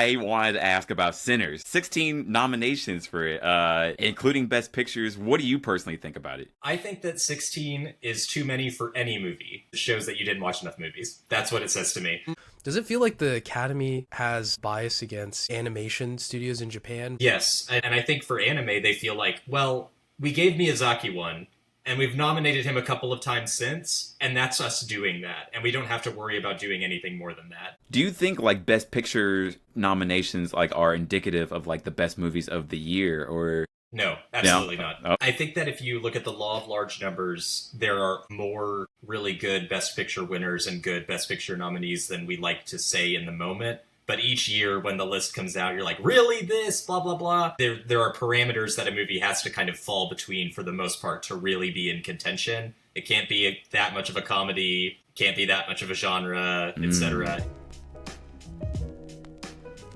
I wanted to ask about Sinners. 16 nominations for it, including Best Pictures. What do you personally think about it? I think that 16 is too many for any movie. It shows that you didn't watch enough movies. That's what it says to me. Does it feel like the Academy has bias against animation studios in Japan? Yes, and I think for anime, they feel like, well, we gave Miyazaki one, and we've nominated him a couple of times since, and that's us doing that, and we don't have to worry about doing anything more than that. Do you think like Best Picture nominations like are indicative of like the best movies of the year, or No, absolutely no? not. Oh. I think that if you look at the law of large numbers, there are more really good Best Picture winners and good Best Picture nominees than we like to say in the moment. But each year when the list comes out, you're like, really this, blah, blah, blah. There are parameters that a movie has to kind of fall between for the most part to really be in contention. It can't be that much of a comedy, can't be that much of a genre, etc.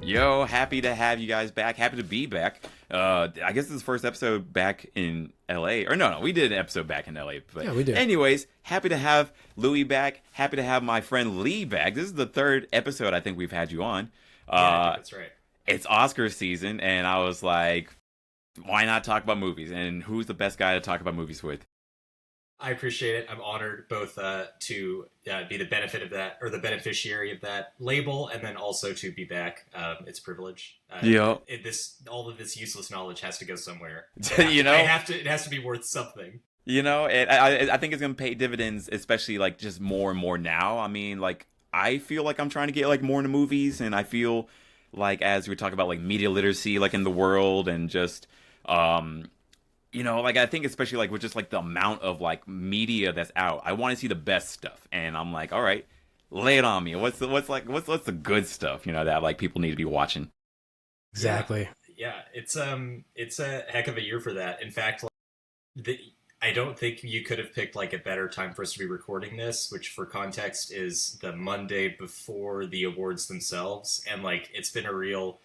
Yo, happy to have you guys back. Happy to be back. I guess this is the first episode back in LA. Or no, we did an episode back in LA. But Yeah, we did. anyways, happy to have Louis back. Happy to have my friend Lee back. This is the third episode I think we've had you on. Yeah, I think that's right. It's Oscar season, and I was like, why not talk about movies? And who's the best guy to talk about movies with? I appreciate it. I'm honored both to be the benefit of that, or the beneficiary of that label, and then also to be back. It's a privilege. Yeah. All of this useless knowledge has to go somewhere. You know? It has to be worth something. You know, I think it's going to pay dividends, especially like just more and more now. I mean, like, I feel like I'm trying to get like more into movies, and I feel like as we talk about like media literacy, like in the world, and just, you know, like I think especially like with just like the amount of like media that's out, I want to see the best stuff, and I'm like, all right, lay it on me. What's the good stuff, you know, that like people need to be watching. Exactly. Yeah, it's a heck of a year for that. In fact, I don't think you could have picked like a better time for us to be recording this, which for context is the Monday before the awards themselves, and like it's been a real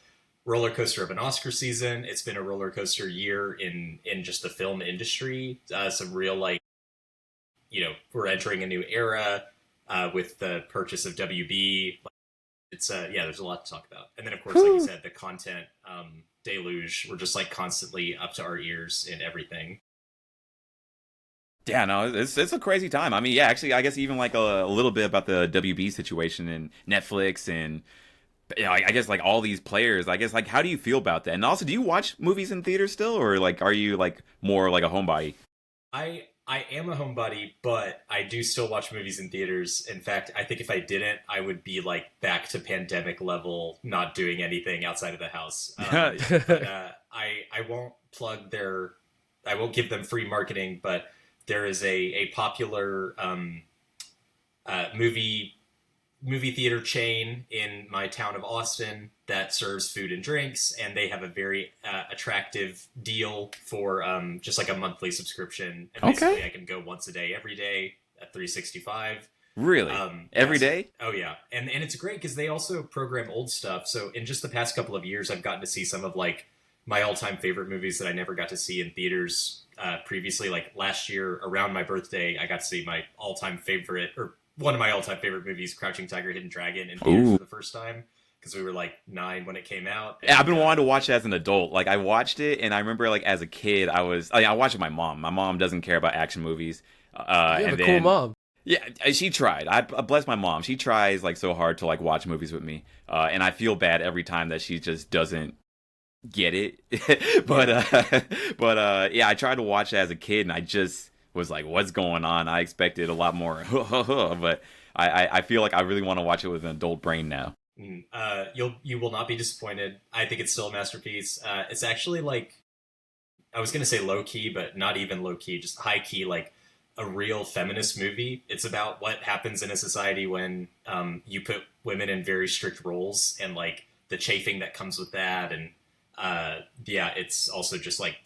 roller coaster of an Oscar season. It's been a roller coaster year in just the film industry. Some real like, you know, we're entering a new era with the purchase of WB. It's yeah, there's a lot to talk about. And then of course, like you said, the content deluge. We're just like constantly up to our ears in everything. Yeah, no, it's a crazy time. I mean, yeah, actually, I guess even like a little bit about the WB situation and Netflix and, you know, I guess like all these players. I guess like how do you feel about that? And also, do you watch movies in theaters still, or like are you like more like a homebody? I am a homebody, but I do still watch movies in theaters. In fact, I think if I didn't, I would be like back to pandemic level, not doing anything outside of the house. But I won't plug their, I won't give them free marketing, but there is a popular movie theater chain in my town of Austin that serves food and drinks, and they have a very attractive deal for just like a monthly subscription. And basically, I can go once a day, every day at 365. Really? Every day? Oh yeah, and it's great because they also program old stuff. So in just the past couple of years, I've gotten to see some of like my all-time favorite movies that I never got to see in theaters previously. Like last year around my birthday, I got to see my all-time favorite, or one of my all-time favorite movies, Crouching Tiger, Hidden Dragon, in theaters for the first time because we were like 9 when it came out. And, yeah, I've been wanting to watch it as an adult. Like I watched it, and I remember like as a kid, I watched it with my mom. My mom doesn't care about action movies. You have a cool mom. Yeah, she tried. I bless my mom. She tries like so hard to like watch movies with me, and I feel bad every time that she just doesn't get it. but yeah, I tried to watch it as a kid, and I just was like, what's going on? I expected a lot more. But I feel like I really want to watch it with an adult brain now. You will not be disappointed. I think it's still a masterpiece. It's actually like, I was going to say low key, but not even low key, just high key, like a real feminist movie. It's about what happens in a society when you put women in very strict roles and like the chafing that comes with that. And yeah, it's also just like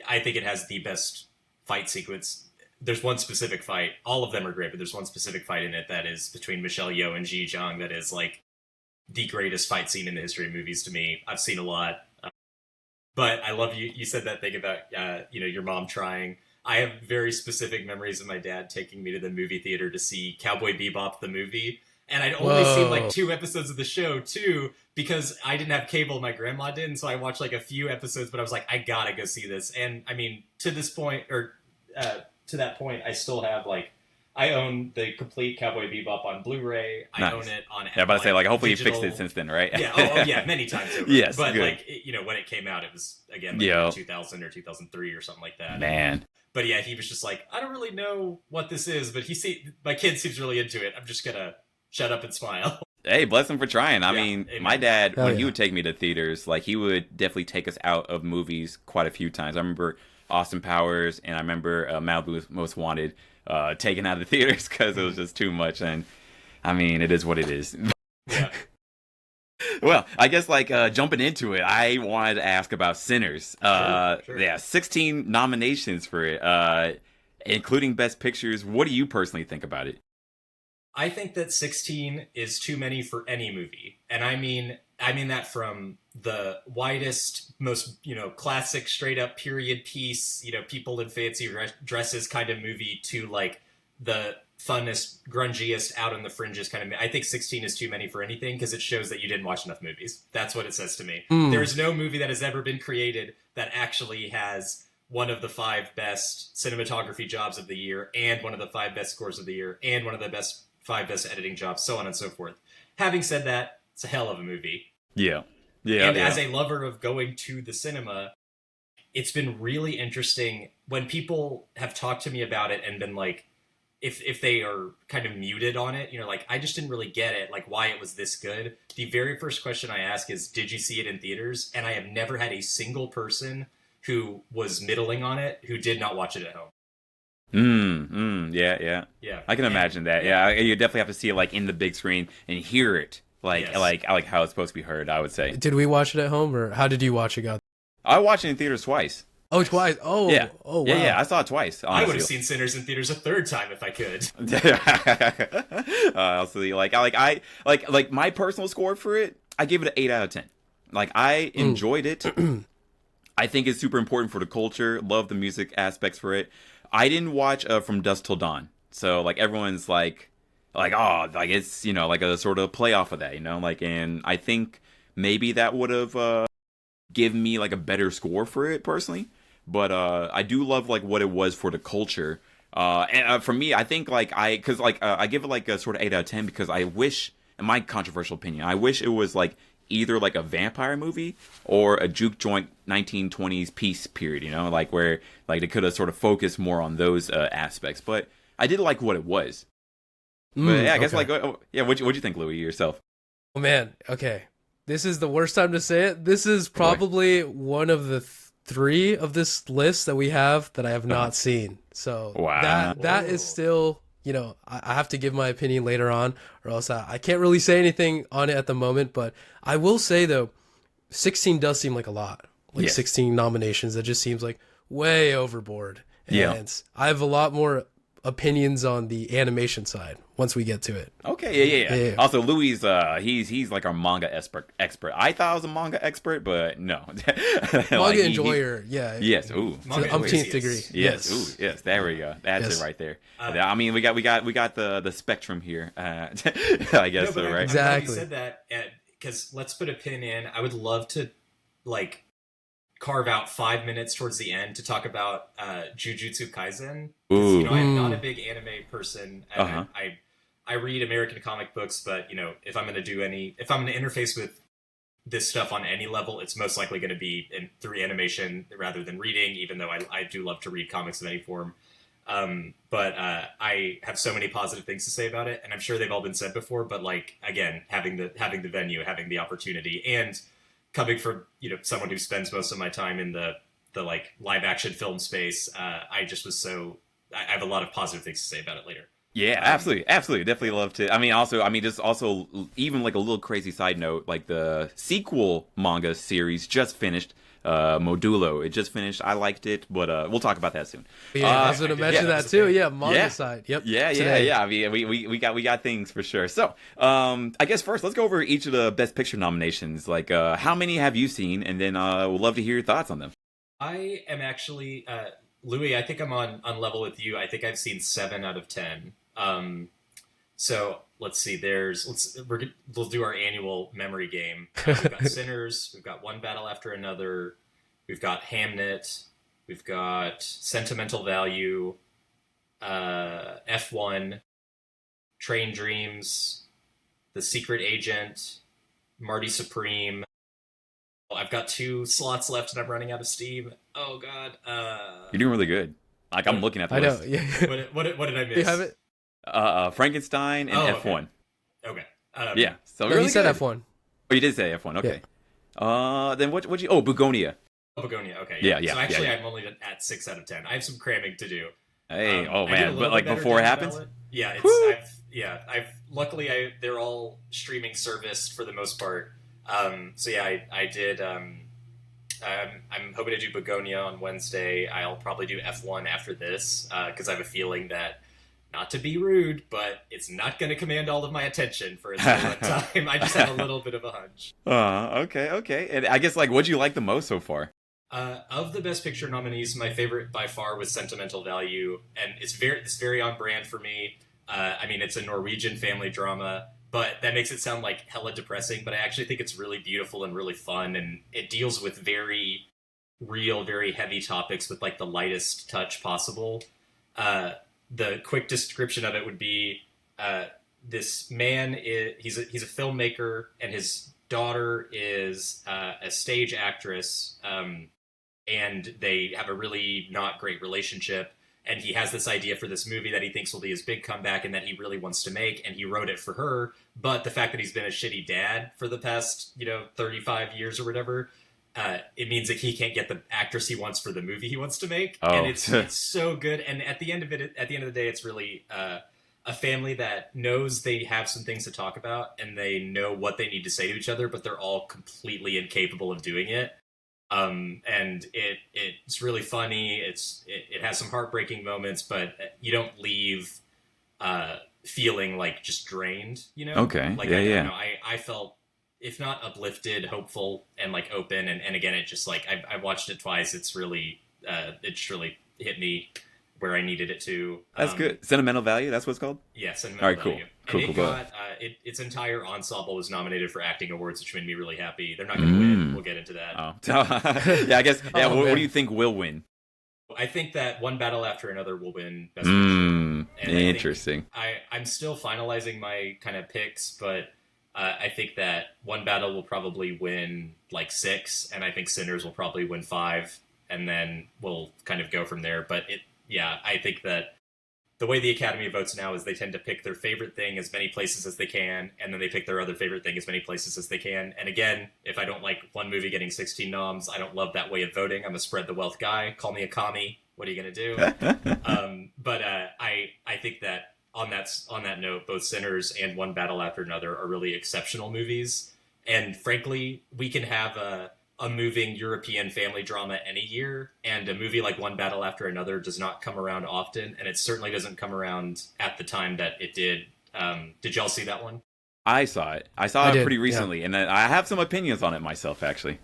I think it has the best fight sequence. There's one specific fight. All of them are great, but there's one specific fight in it that is between Michelle Yeoh and Ji Jung that is like the greatest fight scene in the history of movies to me. I've seen a lot. But I love you said that thing about, you know, your mom trying. I have very specific memories of my dad taking me to the movie theater to see Cowboy Bebop, the movie. And I'd only seen Whoa. like 2 episodes of the show too, because I didn't have cable, my grandma did, and so I watched like a few episodes. But I was like, I gotta go see this. And I mean, to this point, or to that point, I still have like I own the complete Cowboy Bebop on Blu-ray. I Nice. own it on. Yeah, but I say like hopefully digital. you fixed it since then, right? Yeah. Oh, yeah. Many times over. Yes, But good. like when it came out, it was again like Yeah. 2000 or 2003 or something like that. Man. But yeah, he was just like, I don't really know what this is, but my kid seems really into it. I'm just gonna shut up and smile. Hey, bless him for trying. I Yeah, mean, amen. my dad, Hell when he yeah. would take me to theaters, like he would definitely take us out of movies quite a few times. I remember Austin Powers, and I remember Malibu's Most Wanted taken out of the theaters because it was just too much. And I mean, it is what it is. Yeah. Well, I guess like jumping into it, I wanted to ask about Sinners. Sure. Yeah, 16 nominations for it, including Best Pictures. What do you personally think about it? I think that 16 is too many for any movie. And I mean that from the widest, most, classic straight up period piece, people in fancy dresses kind of movie to like the funnest, grungiest, out on the fringes kind of. I think 16 is too many for anything because it shows that you didn't watch enough movies. That's what it says to me. Mm. There's no movie that has ever been created that actually has one of the 5 best cinematography jobs of the year, and one of the 5 best scores of the year, and one of the 5 best editing jobs, so on and so forth. Having said that, it's a hell of a movie. Yeah. Yeah. And yeah. as a lover of going to the cinema, it's been really interesting when people have talked to me about it and been like, if they are kind of muted on it, like, I just didn't really get it, like why it was this good. The very first question I ask is, did you see it in theaters? And I have never had a single person who was middling on it who did not watch it at home. Yeah. Yeah. I can imagine that. Yeah, you definitely have to see it like in the big screen and hear it, like Yes. like how it's supposed to be heard. I would say. Did we watch it at home, or how did you watch it, God? I watched it in theaters twice. Oh, twice. Oh, Yeah. Oh, wow. Yeah, I saw it twice. I would have Honestly. seen Sinners in theaters a third time if I could. Honestly, like my personal score for it, I give it an 8 out of 10. Like I enjoyed it. I think it's super important for the culture. Love the music aspects for it. I didn't watch From Dusk Till Dawn, so like everyone's like oh, like it's like a sort of play off of that, like, and I think maybe that would have given me like a better score for it personally. But I do love like what it was for the culture. And for me, I think like I give it like a sort of 8 out of 10 because I wish, in my controversial opinion, I wish it was like either like a vampire movie or a juke joint 1920s peace period, like where like they could have sort of focused more on those aspects. But I did like what it was. But yeah, I guess okay. like what'd you think, Louis, yourself? Oh, man. Okay. This is the worst time to say it. This is probably one of the 3 of this list that we have that I have not seen. So Wow. that is still, I have to give my opinion later on, or else I can't really say anything on it at the moment. But I will say, though, 16 does seem like a lot. Like Yes. 16 nominations. That just seems like way overboard. And Yeah. I have a lot more opinions on the animation side once we get to it. Okay, yeah. Yeah. Also, Louis, he's like our manga expert. I thought I was a manga expert, but no. Manga Like, he- enjoyer, yeah. Yes. Ooh. To Manga the umpteenth enthusiast. degree. Yes. Ooh. Yes. There we go. That's Yes. it right there. Uh, I mean, we got the spectrum here. I guess No, so, but right? I'm glad Exactly. you said that, because let's put a pin in. I would love to, like, carve out 5 minutes towards the end to talk about Jujutsu Kaisen. 'Cause, Ooh. I'm not a big anime person. And Uh-huh. I read American comic books, but if I'm going to interface with this stuff on any level, it's most likely going to be through animation rather than reading. Even though I do love to read comics in any form. But I have so many positive things to say about it, and I'm sure they've all been said before. But like, again, having the venue, having the opportunity, and coming from someone who spends most of my time in the like live action film space, I just was I have a lot of positive things to say about it later. Yeah, absolutely. Definitely love to. I mean, just also even like a little crazy side note, like the sequel manga series just finished. Modulo, it just finished. I liked it, but we'll talk about that soon. Yeah, I was going to mention yeah, that too. okay. Yeah, manga Yeah. side. Yep. Yeah. Today. I mean, we got things for sure. So, I guess first let's go over each of the Best Picture nominations. Like, how many have you seen? And then we'd love to hear your thoughts on them. I am actually Louis. I think I'm on level with you. I think I've seen 7 out of 10. So let's see. We'll do our annual memory game. We've got Sinners. We've got One Battle After Another. We've got Hamnet. We've got Sentimental Value. F1. Train Dreams. The Secret Agent. Marty Supreme. I've got 2 slots left and I'm running out of steam. Oh God. You're doing really good. Like I'm looking at the I know. list. Yeah. What did I miss? Do you have it? Frankenstein and F1. Okay. Yeah. So No, really he said good. F1. Oh, you did say F1. Okay. Then what you? Oh, Begonia. Begonia. Okay. Yeah. So actually, yeah. I'm only at 6 out of 10. I have some cramming to do. Hey, oh I did a man, little but bit like better before it down the happens. ballot. Yeah, Woo! I've luckily they're all streaming serviced for the most part. So yeah, I did. I'm hoping to do Begonia on Wednesday. I'll probably do F1 after this because I have a feeling that, not to be rude, but it's not going to command all of my attention for a certain time. I just have a little bit of a hunch. Okay. And I guess like, what'd you like the most so far? Of the Best Picture nominees, my favorite by far was Sentimental Value, and it's very on brand for me. I mean, it's a Norwegian family drama, but that makes it sound like hella depressing, but I actually think it's really beautiful and really fun, and it deals with very real, very heavy topics with like the lightest touch possible. The quick description of it would be this man he's a filmmaker, and his daughter is a stage actress, and they have a really not great relationship. And he has this idea for this movie that he thinks will be his big comeback and that he really wants to make. And he wrote it for her. But the fact that he's been a shitty dad for the past, 35 years or whatever, it means that he can't get the actress he wants for the movie he wants to make. Oh. And it's so good. And at the end of the day, it's really a family that knows they have some things to talk about and they know what they need to say to each other, but they're all completely incapable of doing it. And it's really funny. It has some heartbreaking moments, but you don't leave feeling like just drained, Okay. Like Yeah. I felt, if not uplifted, hopeful, and like open. And again, it just like I watched it twice. It's really it just really hit me where I needed it to. That's good. Sentimental Value. That's what it's called. Yeah, Sentimental All right. Value. Cool. And Cool. it got its entire ensemble was nominated for acting awards, which made me really happy. They're not going to win. We'll get into that. Oh. Yeah. I guess. Yeah. Oh, what man. do you think will win? I think that One Battle After Another will win Best Picture. And I think Interesting. I'm still finalizing my kind of picks, but I think that One Battle will probably win like 6, and I think Sinners will probably win 5, and then we'll kind of go from there. But I think that the way the Academy votes now is they tend to pick their favorite thing as many places as they can, and then they pick their other favorite thing as many places as they can. And again, if I don't like one movie getting 16 noms, I don't love that way of voting. I'm a spread the wealth guy. Call me a commie. What are you going to do? But I think that on that note, both Sinners and One Battle After Another are really exceptional movies. And frankly, we can have a moving European family drama any year, and a movie like One Battle After Another does not come around often, and it certainly doesn't come around at the time that it did. Did y'all see that one? I saw it. I saw it pretty yeah. recently, and I have some opinions on it myself, actually.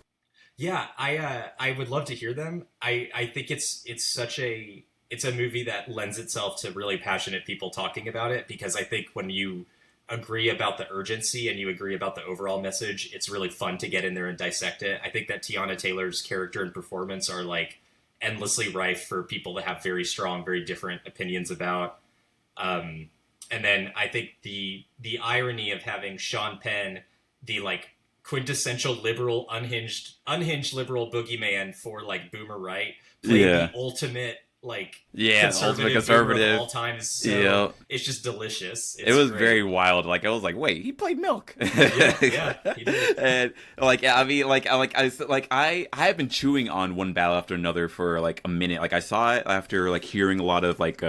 Yeah, I would love to hear them. I think it's a movie that lends itself to really passionate people talking about it, because I think when you agree about the urgency and you agree about the overall message, it's really fun to get in there and dissect it. I think that Tiana Taylor's character and performance are like endlessly rife for people to have very strong, very different opinions about. And then I think the irony of having Sean Penn, the like quintessential liberal, unhinged liberal boogeyman for like Boomer Right, play the ultimate like conservative of all time is so it's just delicious. It's it was great. very wild. Like I was like, wait, he played Milk. yeah, he did. And like I mean, I have been chewing on One Battle After Another for like a minute. Like I saw it after like hearing a lot of like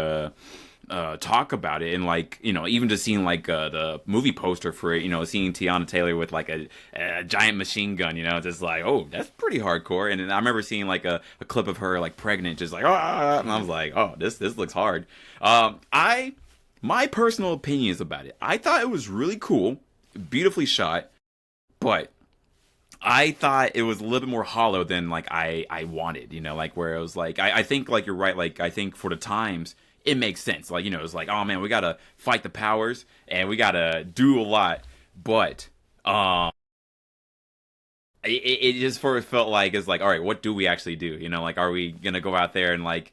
talk about it, and like even just seeing like the movie poster for it, seeing Tiana Taylor with like a giant machine gun, just like, oh, that's pretty hardcore. And then I remember seeing like a clip of her like pregnant, just like, and I was like, oh, this looks hard. My personal opinions about it, I thought it was really cool, beautifully shot, but I thought it was a little bit more hollow than like I wanted, like where it was like I think like you're right, like I think for the times it makes sense. Like, it's like, oh man, we gotta fight the powers and we gotta do a lot, but it just first felt like it's like, all right, what do we actually do? Like, are we gonna go out there and like,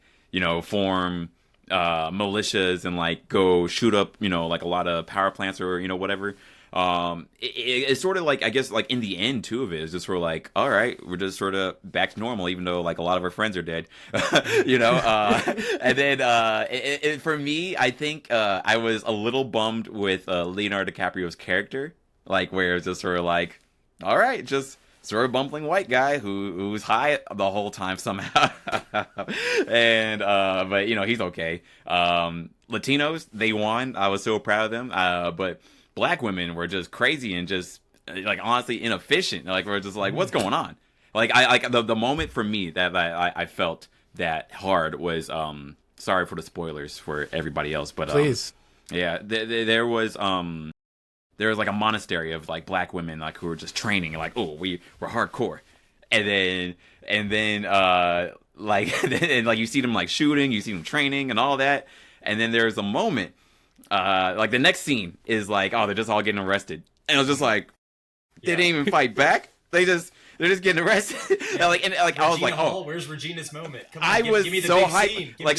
form militias and like go shoot up, like a lot of power plants or whatever. It's sort of like, I guess, like in the end too of it is just sort of like, all right, we're just sort of back to normal, even though like a lot of our friends are dead, and then for me, I think I was a little bummed with Leonardo DiCaprio's character, like where it's just sort of like, all right, just sort of bumbling white guy who's high the whole time somehow, and but he's okay. Latinos, they won. I was so proud of them. But black women were just crazy and just like honestly inefficient. Like we're just like, what's going on? Like I like the moment for me that I felt that hard was sorry for the spoilers for everybody else, but Please. Yeah, there was like a monastery of like black women like who were just training, like, oh, we're hardcore, and then like and like you see them like shooting, you see them training and all that, and then there's a moment like the next scene is like, oh, they're just all getting arrested, and I was just like, they didn't even fight back, they're just getting arrested. and I was like, Hall, oh, where's Regina's moment? Come on, give me the so hyped. Like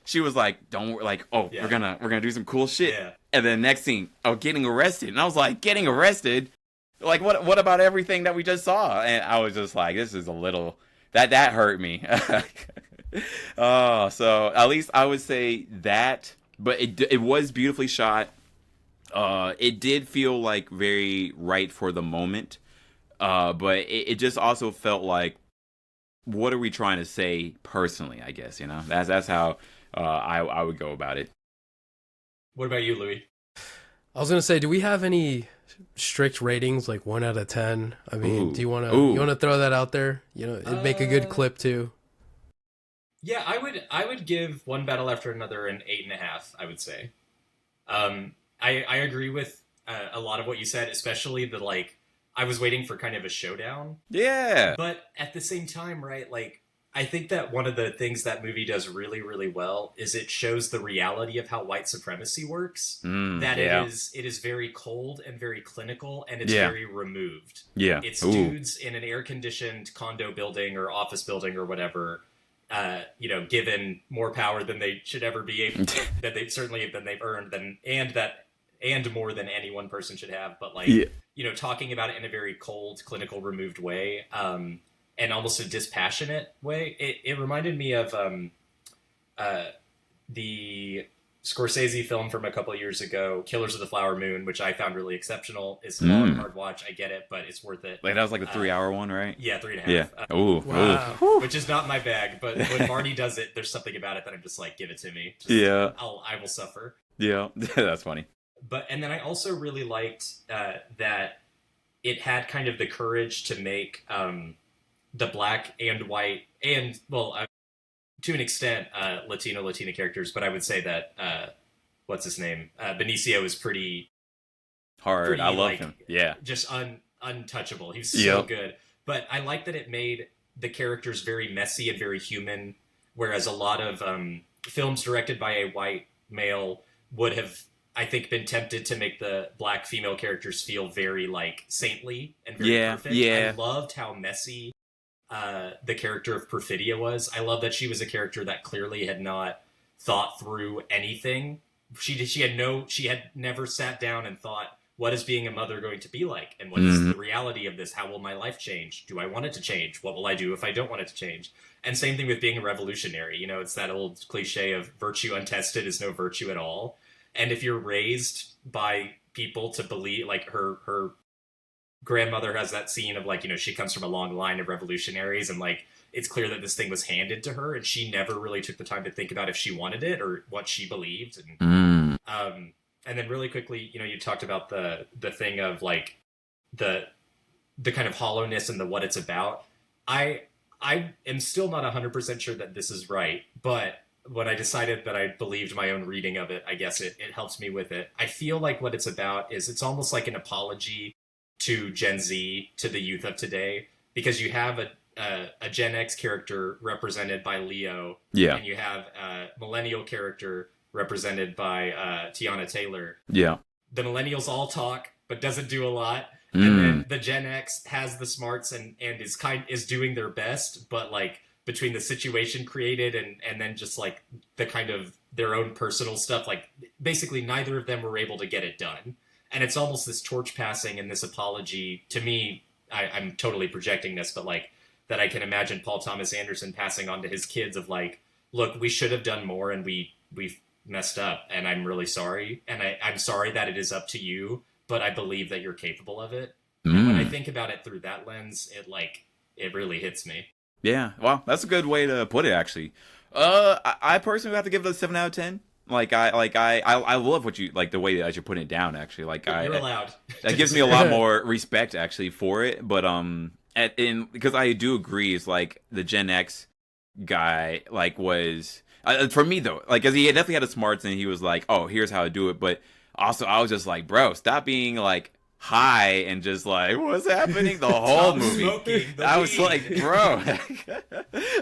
she was like, don't, like, oh, we're gonna do some cool shit. Yeah. And then next scene, oh, getting arrested. And I was like, getting arrested? Like, what about everything that we just saw? And I was just like, this is a little, that hurt me. Oh, so at least I would say that, but it was beautifully shot. It did feel like very right for the moment. But it just also felt like, what are we trying to say personally, I guess, that's how I would go about it. What about you, Louis? I was gonna say, do we have any strict ratings, like 1 out of 10? I mean, Ooh. do you wanna throw that out there? It'd make a good clip too. Yeah, I would give One Battle After Another an 8.5. I would say. I agree with a lot of what you said, especially the like. I was waiting for kind of a showdown. Yeah. But at the same time, right, like, I think that one of the things that movie does really, really well is it shows the reality of how white supremacy works. It is very cold and very clinical, and it's very removed. Yeah. It's dudes in an air-conditioned condo building or office building or whatever, given more power than they should ever be able to, that they certainly than they've earned, and more than any one person should have, but like, talking about it in a very cold, clinical, removed way, and almost a dispassionate way. It reminded me of the Scorsese film from a couple of years ago, Killers of the Flower Moon, which I found really exceptional. It's a long, hard watch. I get it, but it's worth it. Like that was like the 3-hour one, right? Yeah, 3.5. Yeah. Ooh. Which is not my bag, but when Marty does it, there's something about it that I'm just like, give it to me. I will suffer. Yeah, that's funny. And then I also really liked that it had kind of the courage to make the black and white and, well, to an extent, Latina characters, but I would say that what's his name? Benicio is pretty hard. I love him. Yeah, just untouchable. He's so good. But I like that it made the characters very messy and very human, whereas a lot of films directed by a white male would have, I think, been tempted to make the black female characters feel very like saintly and very perfect. I loved how messy the character of Perfidia was. I love that she was a character that clearly had not thought through anything. She had never sat down and thought, what is being a mother going to be like? And what is the reality of this? How will my life change? Do I want it to change? What will I do if I don't want it to change? And same thing with being a revolutionary. It's that old cliche of virtue untested is no virtue at all. And if you're raised by people to believe, like her grandmother has that scene of like, she comes from a long line of revolutionaries, and like, it's clear that this thing was handed to her and she never really took the time to think about if she wanted it or what she believed. And then really quickly, you talked about the thing of like the kind of hollowness and the what it's about. I am still not 100% sure that this is right, but when I decided that I believed my own reading of it, I guess it helps me with it. I feel like what it's about is it's almost like an apology to Gen Z, to the youth of today, because you have a Gen X character represented by Leo, Yeah. and you have a millennial character represented by Tiana Taylor. Yeah. The millennials all talk, but doesn't do a lot. And Mm. then the Gen X has the smarts and is doing their best, but like between the situation created and then just like the kind of their own personal stuff, like basically neither of them were able to get it done. And it's almost this torch passing and this apology to me. I'm totally projecting this, but like that I can imagine Paul Thomas Anderson passing on to his kids of like, look, we should have done more and we've messed up and I'm really sorry. And I'm sorry that it is up to you, but I believe that you're capable of it. And when I Mm. think about it through that lens, it really hits me. Yeah. Well, that's a good way to put it, actually. I personally would have to give it a 7 out of 10. I love what you like the way that you're putting it down. Actually, like You're allowed. that gives me a lot more respect actually for it. But because I do agree, it's like the Gen X guy like was for me though, like because he definitely had the smarts and he was like, oh, here's how to do it. But also, I was just like, bro, stop being like high and just like what's happening the whole Stop movie. smoking the I was weed. like, bro,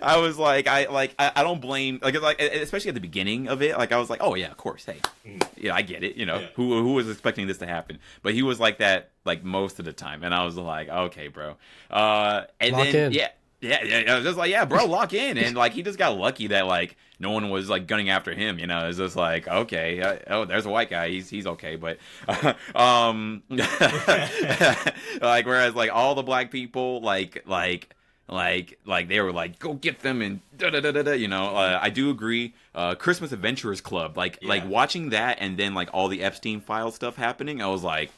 I was like, I don't blame like especially at the beginning of it. Like I was like, oh yeah, of course, hey, yeah, I get it. You know, Yeah. who was expecting this to happen? But he was like that like most of the time, and I was like, okay, bro. And Lock then in. yeah, I was just like, yeah, bro, lock in, and like he just got lucky that like no one was like gunning after him. You know, it's just like okay, oh, there's a white guy, he's okay, but like whereas like all the black people like they were like go get them and da da da da da. You know, I do agree. Christmas Adventurers Club, like watching that and then like all the Epstein file stuff happening, I was like,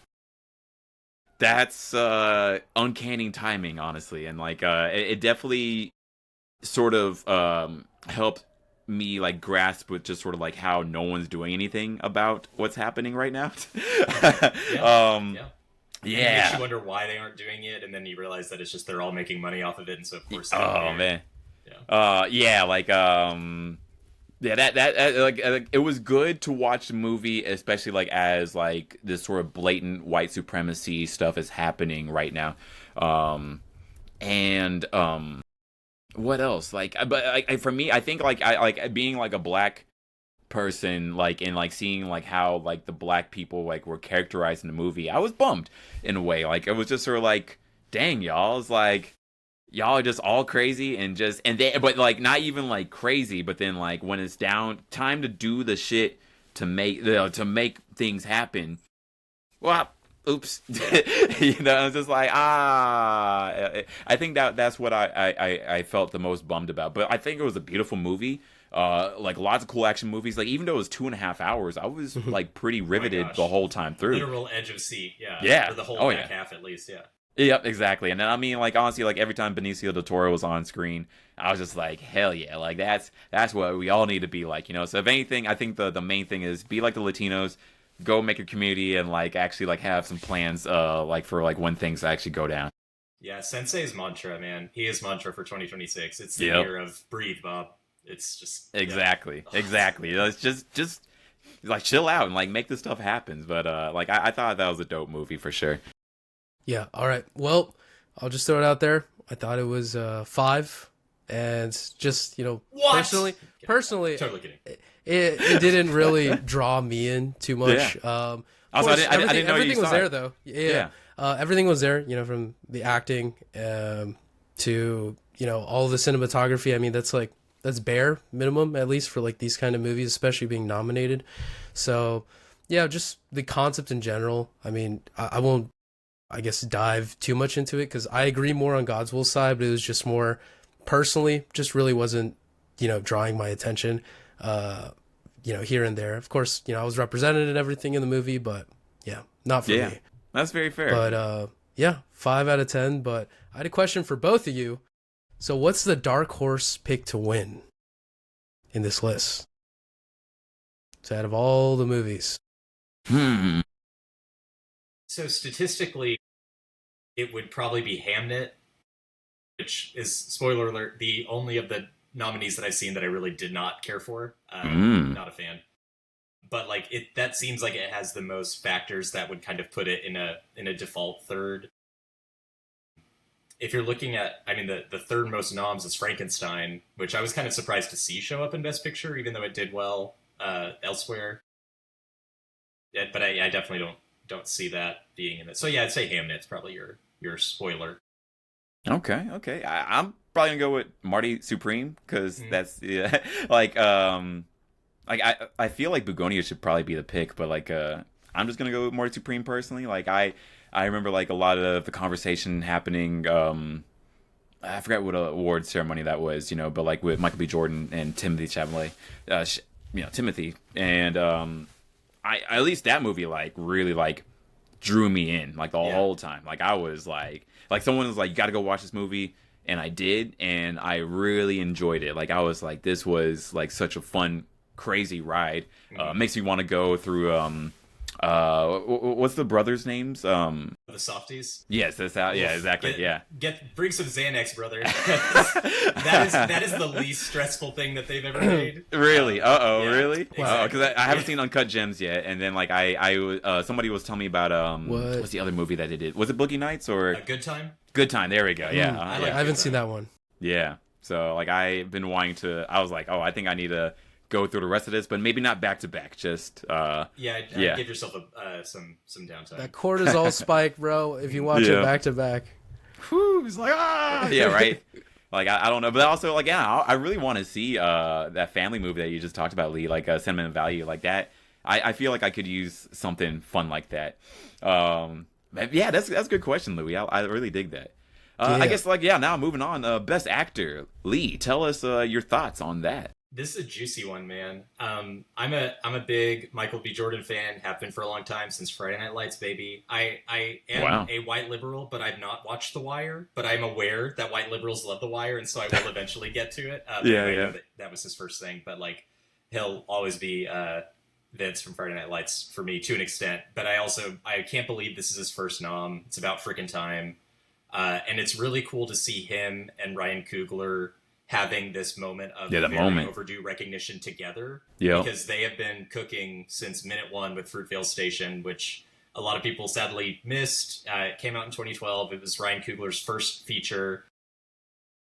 that's uncanny timing, honestly, and like it definitely sort of helped me like grasp with just sort of like how no one's doing anything about what's happening right now. um Yeah. And it yeah. makes you wonder why they aren't doing it, and then you realize that it's just they're all making money off of it, and so of course. They don't Oh care. man. Yeah. Yeah, like yeah, that like it was good to watch the movie, especially like as like this sort of blatant white supremacy stuff is happening right now. And what else? Like, but like for me, I think like I like being like a black person, like and like seeing like how like the black people like were characterized in the movie, I was bummed in a way. Like it was just sort of like, dang, y'all, it's like y'all are just all crazy and then but like not even like crazy, but then like when it's down time to do the shit to make things happen, well, oops. You know, it's just like I think that's what I felt the most bummed about. But I think it was a beautiful movie. Like lots of cool action movies. Like even though it was 2.5 hours, I was like pretty riveted gosh. the whole time through. Literal edge of seat. Yeah. Yeah. For the whole Oh, back yeah. half at least. Yeah. Yep, exactly. And then I mean, like honestly, like every time Benicio del Toro was on screen, I was just like, hell yeah, like that's what we all need to be like, you know. So if anything, I think the main thing is be like the Latinos, go make a community and like actually like have some plans, like for like when things actually go down. Yeah. Sensei's mantra, man. He is mantra for 2026. It's the Yep. year of breathe, Bob. It's just Exactly, exactly. You know, it's just like chill out and like make this stuff happen. But like I thought that was a dope movie for sure. Yeah. All right. Well, I'll just throw it out there. I thought it was 5, and just What? personally, Totally kidding. it didn't really draw me in too much. Also, Of course, I didn't know you everything was saw there it. though. Yeah. Everything was there. From the acting to all the cinematography. I mean, that's bare minimum at least for like these kind of movies, especially being nominated. So yeah, just the concept in general. I mean, I won't, I guess, dive too much into it because I agree more on God's will side, but it was just more personally, just really wasn't, drawing my attention, here and there. Of course, I was represented and everything in the movie, but yeah, not for me. That's very fair. But yeah, 5 out of 10. But I had a question for both of you. So what's the dark horse pick to win in this list? So out of all the movies. So statistically, it would probably be Hamnet, which is, spoiler alert, the only of the nominees that I've seen that I really did not care for. Not a fan. But like that seems like it has the most factors that would kind of put it in a default third. if you're looking at, I mean, the third most noms is Frankenstein, which I was kind of surprised to see show up in Best Picture, even though it did well elsewhere. Yeah, but I definitely don't see that being in it. So yeah, I'd say Hamnet's probably your spoiler. Okay. I'm probably gonna go with Marty Supreme because Mhm. that's yeah, like I feel like Begonia should probably be the pick, but I'm just gonna go with Marty Supreme personally. I remember like a lot of the conversation happening. I forgot what award ceremony that was, but like with Michael B. Jordan and Timothy Chalamet, Timothy, and I at least that movie like really like drew me in like the Yeah. whole time. Like I was like someone was like, you got to go watch this movie, and I did, and I really enjoyed it. Like I was like, this was like such a fun, crazy ride. Makes me want to go through what's the brothers' names? The softies. Yes, that's how. Yeah, exactly. Yeah. Bring some Xanax, brother. That is the least stressful thing that they've ever made. Really? Yeah, Really? exactly. Because I haven't seen Uncut Gems yet, and then like somebody was telling me about what's the other movie that they did? Was it Boogie Nights or A Good Time. Good Time? There we go. Yeah, I I like haven't Good seen Time. that one. yeah. So like I've been wanting to. I was like, oh, I think I need to go through the rest of this, but maybe not back to back. Just Yeah, Yeah. give yourself some downtime. That cortisol spike, bro. If you watch Yeah. it back to back. whew, it's like yeah, right. Like I don't know, but also like yeah, I really want to see that family movie that you just talked about, Lee, like Sentimental Value, like that. I feel like I could use something fun like that. Yeah, that's a good question, Louis. I really dig that. I Yeah. guess like yeah. Now moving on, Best Actor, Lee. Tell us your thoughts on that. This is a juicy one, man. I'm a big Michael B. Jordan fan. Have been for a long time, since Friday Night Lights, baby. I am Wow. a white liberal, but I've not watched The Wire. But I'm aware that white liberals love The Wire, and so I will eventually get to it. But Yeah, I know yeah. that was his first thing. But like, he'll always be Vince from Friday Night Lights for me to an extent. But I can't believe this is his first nom. It's about freaking time, and it's really cool to see him and Ryan Coogler having this moment of Yeah, that very moment. overdue recognition together. Yeah. Because they have been cooking since minute one with Fruitvale Station, which a lot of people sadly missed. It came out in 2012. It was Ryan Coogler's first feature.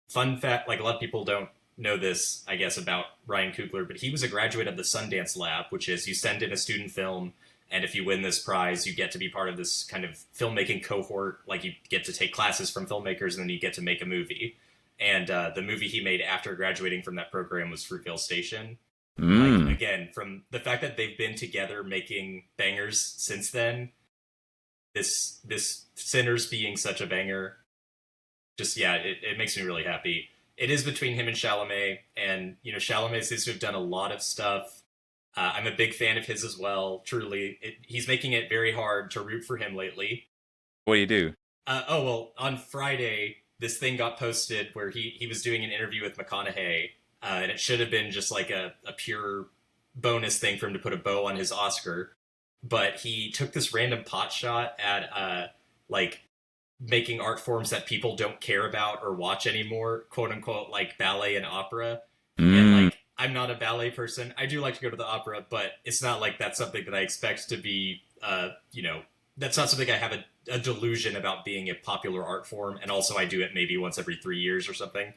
Fun fact, like a lot of people don't know this, I guess, about Ryan Coogler, but he was a graduate of the Sundance Lab, which is you send in a student film, and if you win this prize, you get to be part of this kind of filmmaking cohort. Like you get to take classes from filmmakers, and then you get to make a movie. And the movie he made after graduating from that program was Fruitvale Station. Mm. Like, again, from the fact that they've been together making bangers since then, this Sinners being such a banger, just yeah, it makes me really happy. It is between him and Chalamet, and Chalamet seems to have done a lot of stuff. I'm a big fan of his as well. Truly, he's making it very hard to root for him lately. What do you do? On Friday, this thing got posted where he was doing an interview with McConaughey, and it should have been just like a pure bonus thing for him to put a bow on his Oscar. But he took this random pot shot at like making art forms that people don't care about or watch anymore, quote unquote, like ballet and opera. And like, I'm not a ballet person. I do like to go to the opera, but it's not like that's something that I expect to be, that's not something I have a delusion about being a popular art form. And also I do it maybe once every 3 years or something.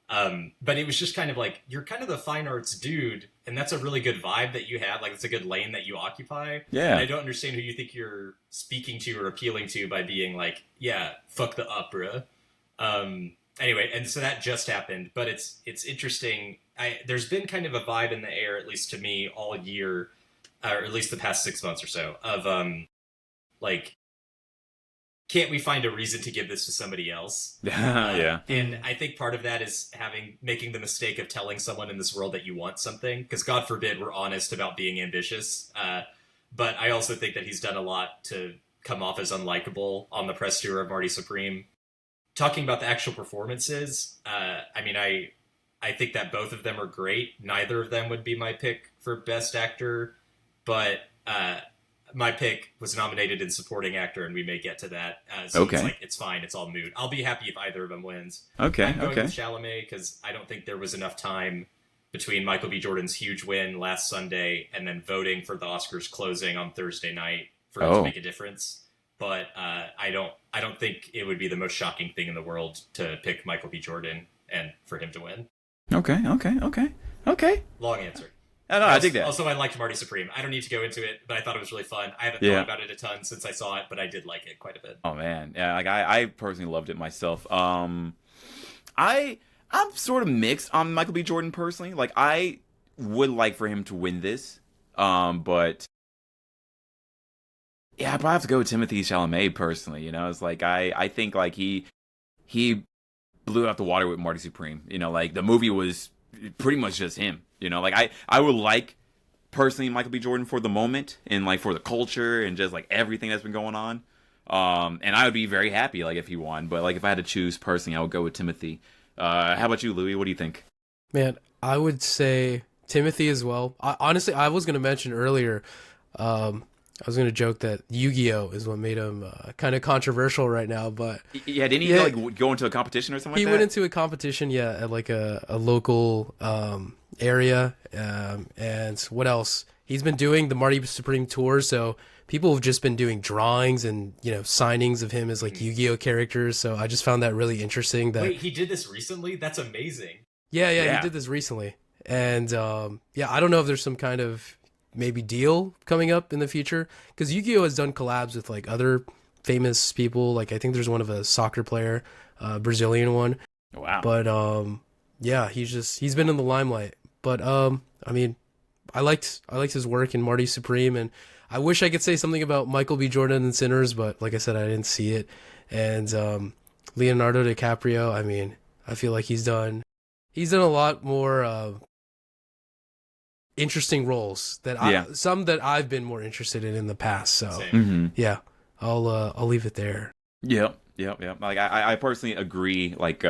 But it was just kind of like, you're kind of the fine arts dude, and that's a really good vibe that you have. Like, it's a good lane that you occupy. Yeah. And I don't understand who you think you're speaking to or appealing to by being like, yeah, fuck the opera. Anyway, and so that just happened, but it's interesting. There's been kind of a vibe in the air, at least to me, all year, or at least the past 6 months or so, of like, can't we find a reason to give this to somebody else? Yeah. And I think part of that is making the mistake of telling someone in this world that you want something, because God forbid we're honest about being ambitious. But I also think that he's done a lot to come off as unlikable on the press tour of Marty Supreme. Talking about the actual performances, I think that both of them are great. Neither of them would be my pick for Best Actor, but my pick was nominated in Supporting Actor, and we may get to that. So Okay. it's fine. It's all moot. I'll be happy if either of them wins. Okay. I'm going Okay. with Chalamet because I don't think there was enough time between Michael B. Jordan's huge win last Sunday and then voting for the Oscars closing on Thursday night for it to Oh. make a difference. but I don't think it would be the most shocking thing in the world to pick Michael B. Jordan and for him to win. Okay. Long answer. I dig that. Also, I liked Marty Supreme. I don't need to go into it, but I thought it was really fun. I haven't thought about it a ton since I saw it, but I did like it quite a bit. Oh man, yeah, like I personally loved it myself. I'm sort of mixed on Michael B. Jordan personally. Like I would like for him to win this, but yeah, I probably have to go with Timothy Chalamet personally. You know, it's like I think like he blew out the water with Marty Supreme. You know, like the movie was pretty much just him. You know, like I would like personally Michael B. Jordan for the moment and like for the culture and just like everything that's been going on. And I would be very happy like if he won. But like if I had to choose personally, I would go with Timothy. How about you, Louis? What do you think? Man, I would say Timothy as well. Honestly, I was going to mention earlier, I was going to joke that Yu-Gi-Oh! Is what made him kind of controversial right now, but... Yeah, didn't he like go into a competition or something like that? He went into a competition, yeah, at like a local area. And what else? He's been doing the Marty Supreme tour, so people have just been doing drawings and, you know, signings of him as like Yu-Gi-Oh! Characters, so I just found that really interesting. That Wait, he did this recently? That's amazing. Yeah, he did this recently. And yeah, I don't know if there's some kind of maybe deal coming up in the future, because Yu-Gi-Oh! Has done collabs with like other famous people. Like I think there's one of a soccer player, Brazilian one. Wow. But yeah, he's been in the limelight. But I mean, I liked his work in Marty Supreme, and I wish I could say something about Michael B. Jordan and Sinners, but like I said, I didn't see it. And Leonardo DiCaprio, I mean, I feel like he's done a lot more interesting roles that some that I've been more interested in the past. So yeah, I'll leave it there. Yep. Like I personally agree. Like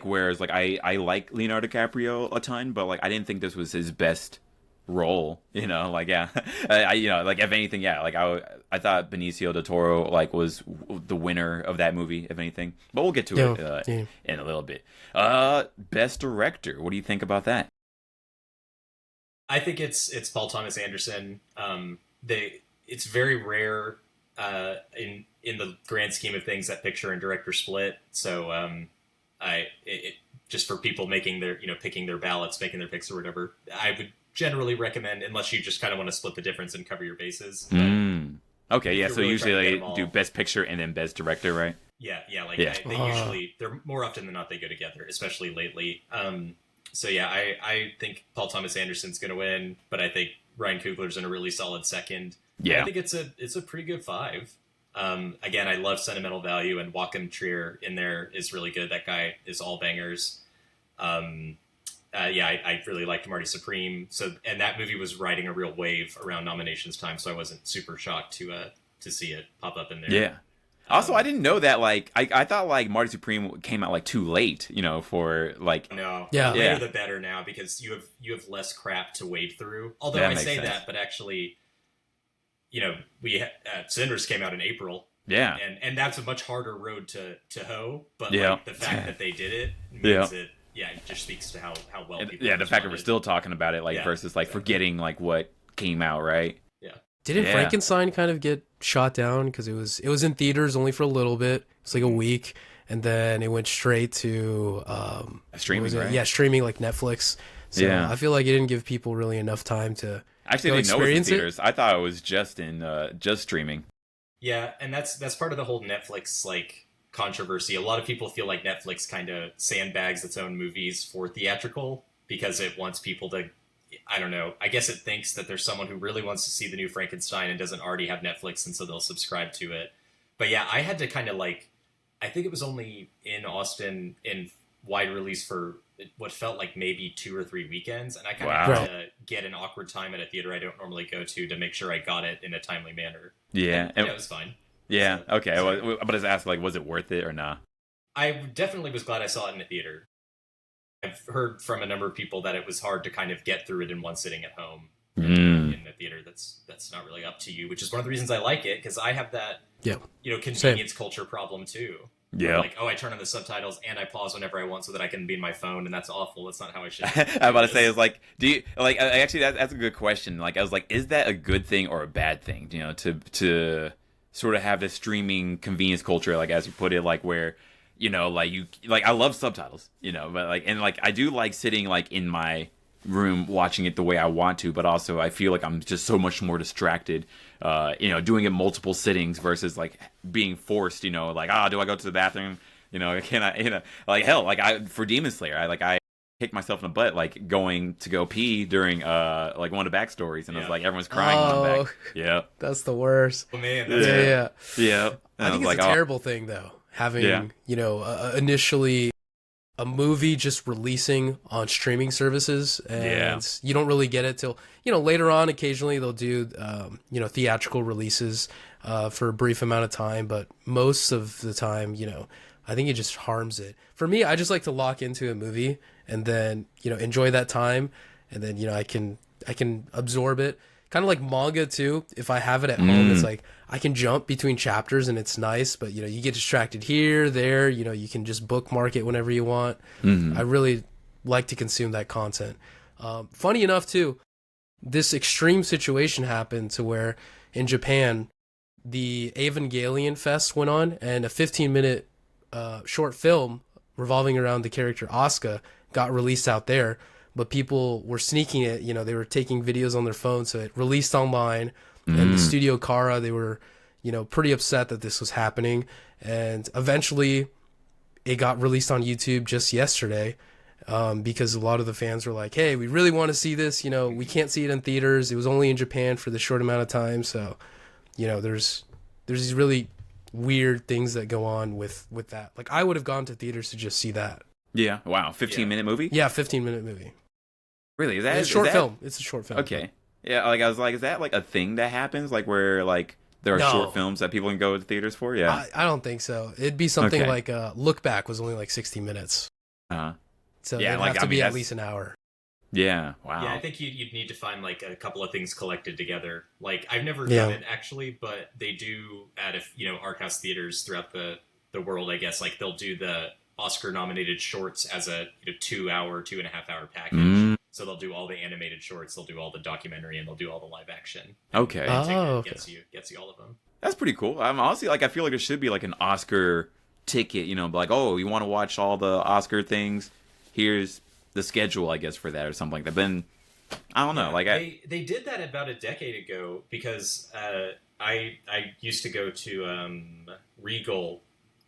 whereas like I like Leonardo DiCaprio a ton, but like I didn't think this was his best role. You know, like yeah, you know, like if anything, yeah, like I thought Benicio del Toro like was the winner of that movie, if anything. But we'll get to it in a little bit. Best director. What do you think about that? I think it's Paul Thomas Anderson. It's very rare in the grand scheme of things that picture and director split. So just for people making their picking their ballots, making their picks or whatever, I would generally recommend, unless you just kind of want to split the difference and cover your bases. Okay, yeah. So really usually they do best picture and then best director, right? Yeah. They usually, they're more often than not they go together, especially lately. So yeah, I think Paul Thomas Anderson's going to win, but I think Ryan Coogler's in a really solid second. Yeah, I think it's a pretty good 5. Again, I love Sentimental Value, and Joachim Trier in there is really good. That guy is all bangers. I really liked Marty Supreme. And that movie was riding a real wave around nominations time, so I wasn't super shocked to see it pop up in there. Yeah. Also, I didn't know that, like, I thought, like, Marty Supreme came out, like, too late, you know, for, like... No. The later the better now, because you have less crap to wade through. Although I say that, but actually, you know, Sinners came out in April. Yeah. And that's a much harder road to hoe, but, like, the fact that they did it means it just speaks to how well people responded. The fact that we're still talking about it, like, versus, like, forgetting, like, what came out, right? Yeah. Didn't Frankenstein kind of get shot down because it was in theaters only for a little bit? It's like a week, and then it went straight to streaming, right? Yeah, streaming like Netflix. So I feel like it didn't give people really enough time to actually didn't know it was in theaters. I thought it was just in just streaming. Yeah, and that's part of the whole Netflix like controversy. A lot of people feel like Netflix kind of sandbags its own movies for theatrical because it wants people to, I don't know, I guess it thinks that there's someone who really wants to see the new Frankenstein and doesn't already have Netflix, and so they'll subscribe to it. But yeah, I had to kind of like, I think it was only in Austin in wide release for what felt like maybe 2 or 3 weekends, and I kind of had to get an awkward time at a theater I don't normally go to make sure I got it in a timely manner. Yeah. And it was fine. Yeah, so, okay. Well, but I was asking, like, was it worth it or not? I definitely was glad I saw it in the theater. I've heard from a number of people that it was hard to kind of get through it in one sitting at home in the theater. That's not really up to you, which is one of the reasons I like it, because I have that convenience culture problem too. Yeah, like, I turn on the subtitles and I pause whenever I want so that I can be in my phone, and that's awful. That's not how I should. I'm about to say, is like, do you like? Actually, that's a good question. Like, I was like, is that a good thing or a bad thing? You know, to sort of have this streaming convenience culture, like as you put it, like where like I love subtitles, but like and like I do like sitting like in my room watching it the way I want to, but also I feel like I'm just so much more distracted, doing it multiple sittings versus like being forced, like do I go to the bathroom, can I, like hell, like I for Demon Slayer, I kicked myself in the butt like going to go pee during like one of the backstories, and it was like everyone's crying on the back. Yeah, that's the worst. Oh man, yeah. And I think it's a terrible thing though, having initially a movie just releasing on streaming services, and you don't really get it till later on. Occasionally they'll do theatrical releases for a brief amount of time, but most of the time I think it just harms it. For me, I just like to lock into a movie and then enjoy that time, and then I can absorb it. Kind of like manga too. If I have it at home, it's like I can jump between chapters and it's nice, but you get distracted here, there, you can just bookmark it whenever you want. I really like to consume that content. Funny enough too, this extreme situation happened to where in Japan, the Evangelion Fest went on, and a 15-minute short film revolving around the character Asuka got released out there. But people were sneaking it, they were taking videos on their phone, so it released online. And the Studio Kara, they were, pretty upset that this was happening. And eventually it got released on YouTube just yesterday, because a lot of the fans were like, hey, we really want to see this. We can't see it in theaters. It was only in Japan for the short amount of time. So, there's these really weird things that go on with that. Like, I would have gone to theaters to just see that. Yeah. Wow. 15-minute movie? Yeah, 15-minute movie. Really? Is that it's a short film? It's a short film. Okay. Yeah, like I was like, is that like a thing that happens? Like where like there are short films that people can go to theaters for? Yeah. I don't think so. It'd be something like Look Back was only like 60 minutes. So it'd have to be at least an hour. Yeah. Wow. Yeah, I think you'd need to find like a couple of things collected together. Like I've never done it actually, but they do at art house theaters throughout the world. I guess like they'll do the Oscar nominated shorts as a 2.5-hour package. So they'll do all the animated shorts, they'll do all the documentary, and they'll do all the live action. Okay. Gets you all of them. That's pretty cool. I'm honestly like I feel like it should be like an Oscar ticket, like, oh, you want to watch all the Oscar things? Here's the schedule, I guess, for that or something like that. But I don't know. Like they did that about a decade ago because I used to go to Regal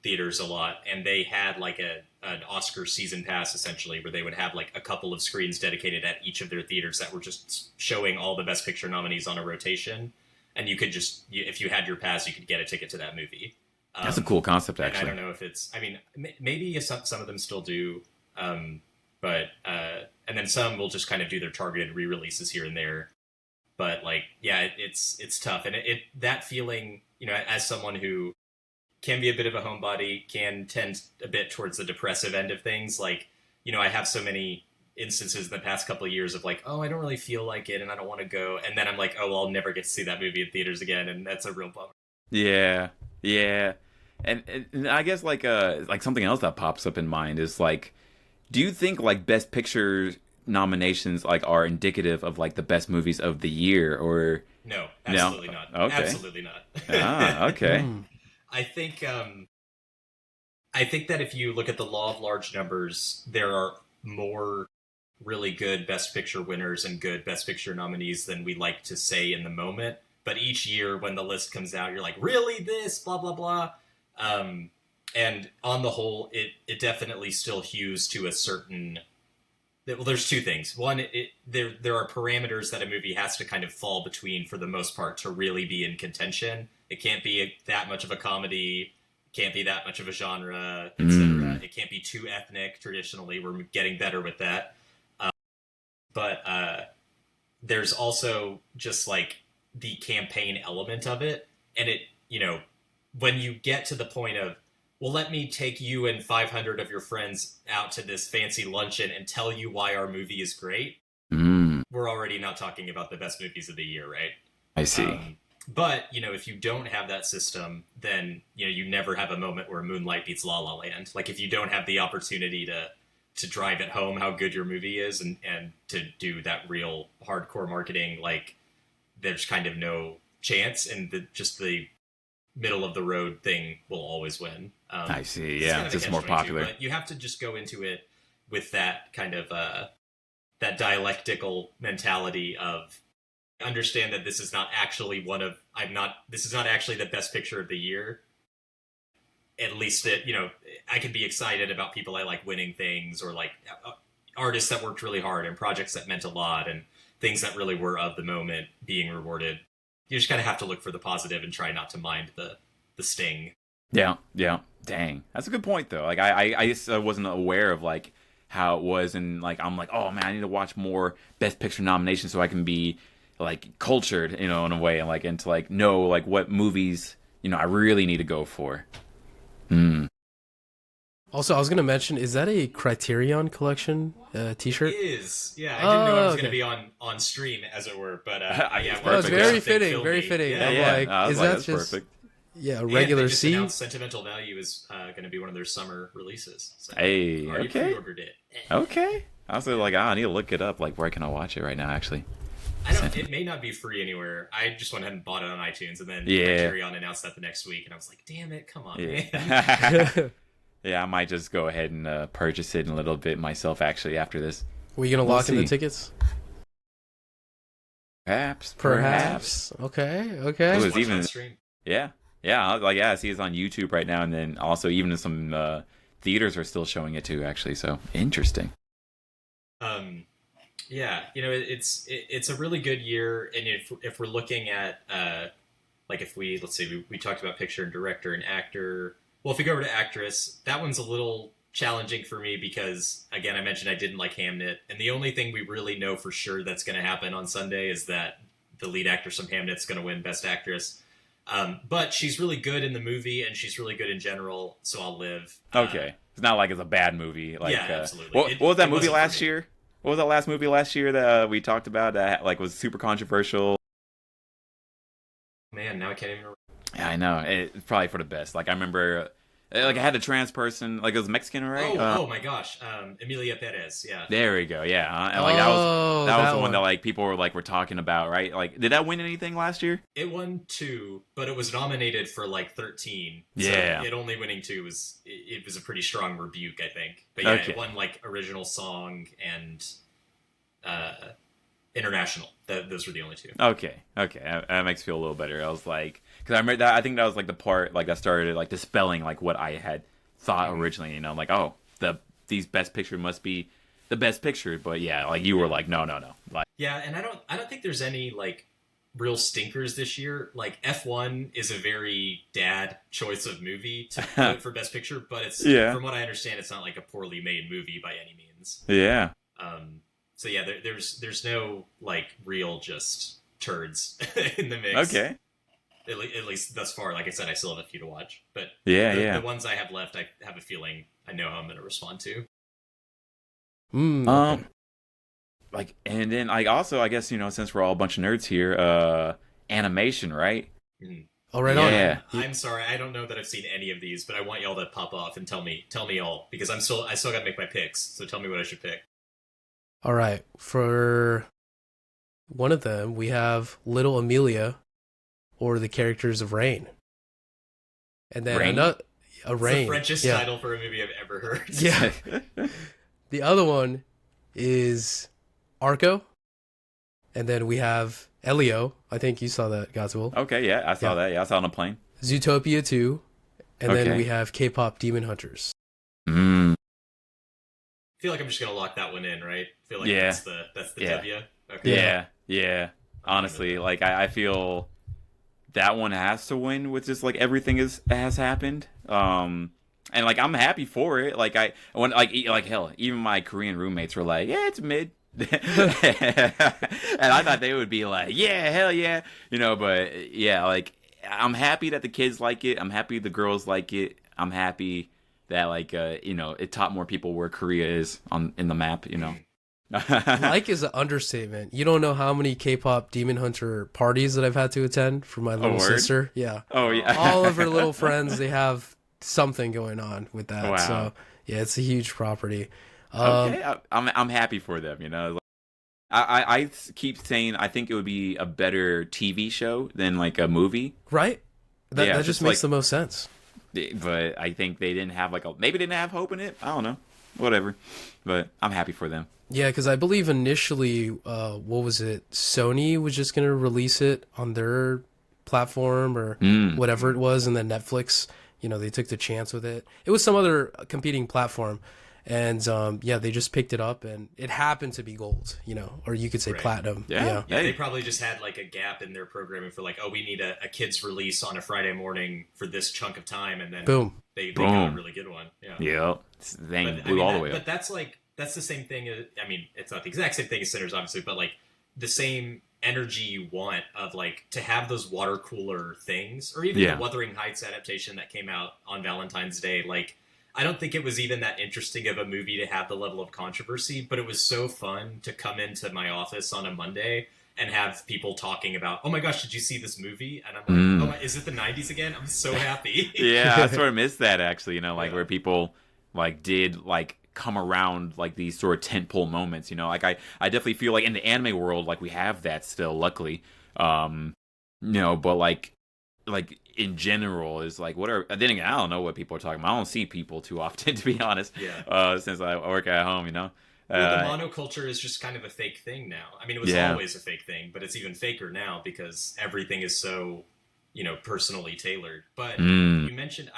theaters a lot, and they had like an Oscar season pass essentially, where they would have like a couple of screens dedicated at each of their theaters that were just showing all the Best Picture nominees on a rotation, and you could just if you had your pass, you could get a ticket to that movie. That's a cool concept, actually. And I don't know if it's. I mean, maybe some of them still do, but and then some will just kind of do their targeted re-releases here and there. But like, yeah, it's tough, and it that feeling, as someone who can be a bit of a homebody, can tend a bit towards the depressive end of things. Like, I have so many instances in the past couple of years of like, oh, I don't really feel like it and I don't want to go. And then I'm like, oh, well, I'll never get to see that movie in theaters again. And that's a real bummer. Yeah. Yeah. And I guess like something else that pops up in mind is like, do you think like Best Picture nominations like are indicative of like the best movies of the year, or no? Absolutely not. Okay. Absolutely not. Okay. I think that if you look at the law of large numbers, there are more really good Best Picture winners and good Best Picture nominees than we like to say in the moment. But each year when the list comes out, you're like, really, this, blah, blah, blah. And on the whole, it definitely still hews to a certain... Well, there's two things. One, there are parameters that a movie has to kind of fall between for the most part to really be in contention. It can't be that much of a comedy, can't be that much of a genre, etc. It can't be too ethnic. Traditionally, we're getting better with that. But there's also just like the campaign element of it. And it, when you get to the point of, well, let me take you and 500 of your friends out to this fancy luncheon and tell you why our movie is great, we're already not talking about the best movies of the year, right? I see. But, if you don't have that system, then, you never have a moment where Moonlight beats La La Land. Like, if you don't have the opportunity to drive it home how good your movie is and to do that real hardcore marketing, like, there's kind of no chance. And the middle of the road thing will always win. I see. It's Yeah, kind it's of a just more catch-22, popular. but you have to just go into it with that kind of that dialectical mentality of understand that this is not actually this is not actually the best picture of the year. At least I can be excited about people I like winning things, or like artists that worked really hard and projects that meant a lot and things that really were of the moment being rewarded. You just kind of have to look for the positive and try not to mind the sting. Yeah, yeah. Dang, that's a good point though. Like I just wasn't aware of like how it was, and like I'm like, oh man, I need to watch more Best Picture nominations so I can be like cultured, in a way, and like and to like know like what movies I really need to go for. Also, I was gonna mention, is that a Criterion Collection T-shirt? It is. Yeah, I didn't know it was okay. going to be on stream, as it were. But yeah, That was Perfect. very something fitting. filmy. Very fitting. Yeah, I'm Yeah, like, I was is like, that that's just perfect. a And regular they just C? announced Sentimental Value is going to be one of their summer releases. So Hey, I already okay. pre-ordered it. Okay. I was like, I need to look it up. Like, where can I watch it right now? Actually. It may not be free anywhere. I just went ahead and bought it on iTunes, and then Yeah. Criterion announced that the next week, and I was like, damn it, come on, man. Yeah. Yeah, I might just go ahead and purchase it in a little bit myself. Actually, after this, Were you gonna We'll lock in the see. tickets? perhaps. Okay. It Okay. was Watch it even- on stream. Yeah, I was like, I see it's on YouTube right now, and then also even in some theaters are still showing it too. Actually, so interesting. Yeah, it's a really good year, and if we're looking at like if let's say we talked about picture and director and actor. Well, if we go over to actress, that one's a little challenging for me because, again, I mentioned I didn't like Hamnet, and the only thing we really know for sure that's going to happen on Sunday is that the lead actress from Hamnet's going to win Best Actress. But she's really good in the movie, and she's really good in general, so I'll live. Okay, it's not like it's a bad movie. Like, Yeah, absolutely. What was that It movie wasn't for last me. year? What was that last movie last year that we talked about that like was super controversial? Man, now I can't even remember. Yeah, I know. It's probably for the best. Like I remember, like I had a trans person, like it was Mexican, right? Oh my gosh, Emilia Perez. Yeah. There we go. Yeah, and like Oh, that was that the one one. that like people were talking about, right? Like, did that win anything last year? It won 2, but it was nominated for like 13. Yeah. So it only winning 2 it was a pretty strong rebuke, I think. But yeah, Okay. it won like original song and international. Those were the only 2. Okay, that makes me feel a little better. I was like, because I remember that. I think that was like the part like that started like dispelling like what I had thought originally. Like, oh, these Best Picture must be the Best Picture. But yeah, like you were like, no, like Yeah, and I don't think there's any like real stinkers this year. Like F1 is a very dad choice of movie to vote for Best Picture, but it's from what I understand, it's not like a poorly made movie by any means. yeah. So yeah, there's no like real just turds in the mix. Okay. At least thus far. Like I said, I still have a few to watch, but Yeah. the ones I have left, I have a feeling I know how I'm going to respond to. Okay. Like, and then like also I guess since we're all a bunch of nerds here, animation, right? Oh, right Yeah. on. I'm sorry, I don't know that I've seen any of these, but I want y'all to pop off and tell me all because I still got to make my picks. So tell me what I should pick. All right. For one of them, we have Little Amelia, or the characters of Rain. And then Rain? another It's the Rain. Frenchest yeah. title for a movie I've ever heard. Yeah. The other one is Arco. And then we have Elio. I think you saw that, Godswill. Okay, yeah, I saw that. Yeah, I saw it on a plane. Zootopia 2. And then Okay. we have K-pop Demon Hunters. Mm. I feel like I'm just gonna lock that one in, right? I feel like Yeah. that's the Yeah. W. Okay. Yeah. Honestly, like I feel that one has to win with just like everything has happened. And like I'm happy for it. Like like hell, even my Korean roommates were like, yeah, it's mid. And I thought they would be like, yeah, hell yeah, but yeah, like I'm happy that the kids like it. I'm happy the girls like it. I'm happy that like it taught more people where Korea is in the map. Like is an understatement. You don't know how many K-pop Demon Hunter parties that I've had to attend for my little word? sister. Yeah. Oh yeah. All of her little friends, they have something going on with that. Wow. So yeah, it's a huge property. Okay, I'm happy for them. Like, I keep saying I think it would be a better TV show than like a movie. Right? That Yeah, that it's just just makes like, the most sense. but I think they didn't have like a maybe they didn't have hope in it. I don't know, whatever. But I'm happy for them. Yeah, because I believe initially, what was it? Sony was just gonna release it on their platform or whatever it was, and then Netflix, they took the chance with it. It was some other competing platform, and yeah, they just picked it up, and it happened to be gold, or you could say Right. platinum. Yeah. Yeah. Yeah, they Hey. probably just had like a gap in their programming for like, oh, we need a kid's release on a Friday morning for this chunk of time, and then Boom. they got a Boom. really good one. Yeah. Yeah, thing But blew all the that, way but up. that's the same thing. I mean, it's not the exact same thing as Sinners, obviously, but like the same energy you want of like to have those water cooler things, or even Yeah. the Wuthering Heights adaptation that came out on Valentine's Day. Like, I don't think it was even that interesting of a movie to have the level of controversy, but it was so fun to come into my office on a Monday and have people talking about, oh my gosh, did you see this movie? And I'm like, oh my, is it the 90s again? I'm so happy. Yeah, I sort of missed that actually. Like Yeah. where people like did like come around like these sort of tentpole moments. Like I definitely feel like in the anime world like we have that still, luckily. But like in general is like what are then again I don't know what people are talking about. I don't see people too often to be honest. Yeah. Since I work at home. Well, the monoculture is just kind of a fake thing now. I mean, it was Yeah. always a fake thing, but it's even faker now because everything is so, personally tailored. But you mentioned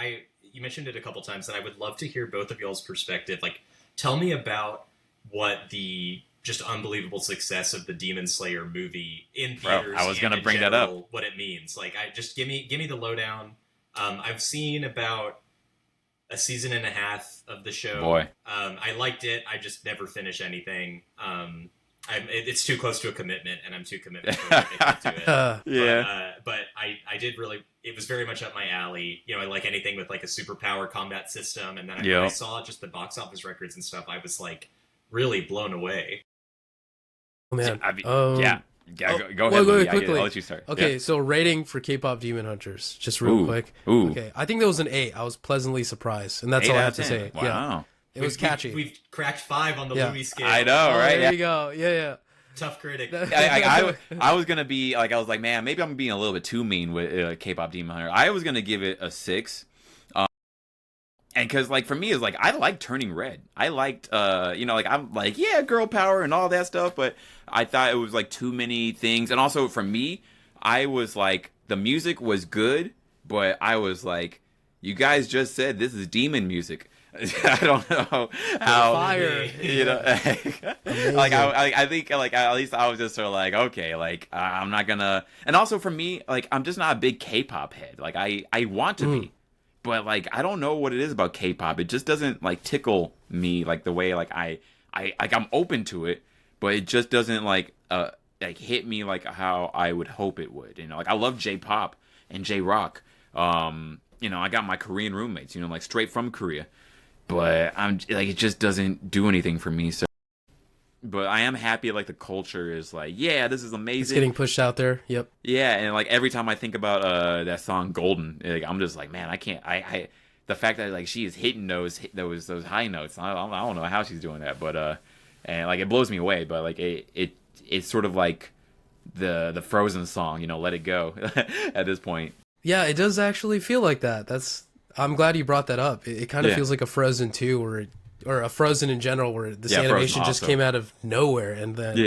it a couple times, and I would love to hear both of y'all's perspective. Like, tell me about what the just unbelievable success of the Demon Slayer movie in Bro, theaters. I was and gonna in bring that up. general, what it means. Like, I just give me the lowdown. I've seen about a season and a half of the show. Boy. I liked it. I just never finish anything. It's too close to a commitment, and I'm too committed to it. Yeah. But I did really. It was very much up my alley. I like anything with like a superpower combat system, and then when I Yep. saw just the box office records and stuff, I was like really blown away. Oh, man. I mean, Um, go well, ahead. go Louis. quickly. I'll let you start. Okay, Yeah. so rating for K-pop Demon Hunters, just real Ooh. quick. Ooh. Okay, I think that was an 8. I was pleasantly surprised, and that's 8 all I out have of to 10. say. Yeah, Wow. it was catchy. We've cracked 5 on the Yeah. Louis scale. I know, Oh, right? there you go. Yeah. Tough critic. I was gonna be like I was like, man, maybe I'm being a little bit too mean with K-pop Demon Hunter. I was gonna give it a 6, and because like for me it's like I like Turning Red. I liked like I'm like yeah, girl power and all that stuff, but I thought it was like too many things, and also for me, I was like the music was good, but I was like, you guys just said this is demon music. I don't know how Fire. like I think like at least I was just sort of like okay like I'm not gonna, and also for me like I'm just not a big K-pop head, like I want to be, but like I don't know what it is about K-pop, it just doesn't like tickle me like the way like I like I'm open to it, but it just doesn't like hit me like how I would hope it would, like I love J-pop and J-rock, I got my Korean roommates, like straight from Korea. But I'm like it just doesn't do anything for me. So, but I am happy like the culture is like, yeah, this is amazing. It's getting pushed out there. Yep. Yeah, and like every time I think about that song Golden, like, I'm just like, man, I can't. I the fact that like she is hitting those high notes. I don't know how she's doing that, but and like it blows me away. But like it's sort of like the Frozen song, Let It Go at this point. Yeah, it does actually feel like that. I'm glad you brought that up. It kind of feels like a Frozen 2 or a Frozen in general, where this animation just came out of nowhere, and then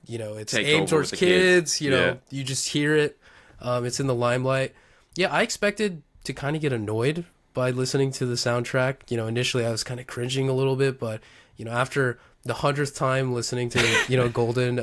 it's Take aimed over towards with the kids. You just hear it. It's in the limelight. Yeah, I expected to kind of get annoyed by listening to the soundtrack. Initially I was kind of cringing a little bit, but after the 100th time listening to Golden,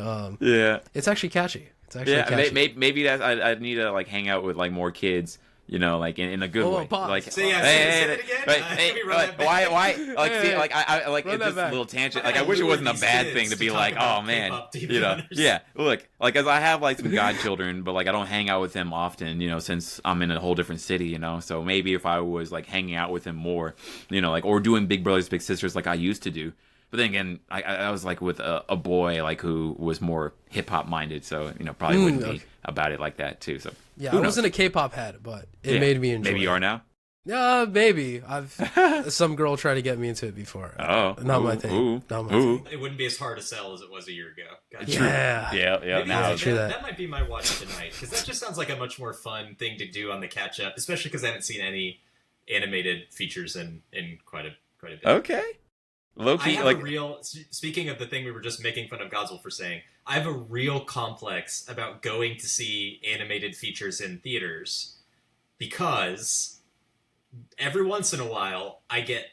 it's actually catchy. It's actually catchy. Maybe that I need to like hang out with like more kids. Like in a good way. Pause. Like, Say it again. Let me run that back. why? Like, see, like I like Run it's that just back. a little tangent. I Like, I wish it lure wasn't a these bad kids thing to be to like, talk about oh man, K-pop demon hunters. yeah. Look, like, as I have like some godchildren, but like I don't hang out with them often, since I'm in a whole different city, So maybe if I was like hanging out with them more, like or doing Big Brothers Big Sisters like I used to do. But then again, I was like with a boy like who was more hip hop minded, so probably wouldn't be about it like that too. So Yeah, who I knows? wasn't a K-pop head, but it made me enjoy Maybe you it. are now. Maybe I've some girl tried to get me into it before. Oh, Not ooh, my thing. ooh, Not my ooh. thing. It wouldn't be as hard to sell as it was a year ago. Gotcha. Yeah. Yeah, Maybe now true that. that might be my watch tonight, because that just sounds like a much more fun thing to do on the catch up, especially because I haven't seen any animated features in quite a bit. okay. Low I key, have like a real. Speaking of the thing we were just making fun of Godzilla for saying, I have a real complex about going to see animated features in theaters because every once in a while I get.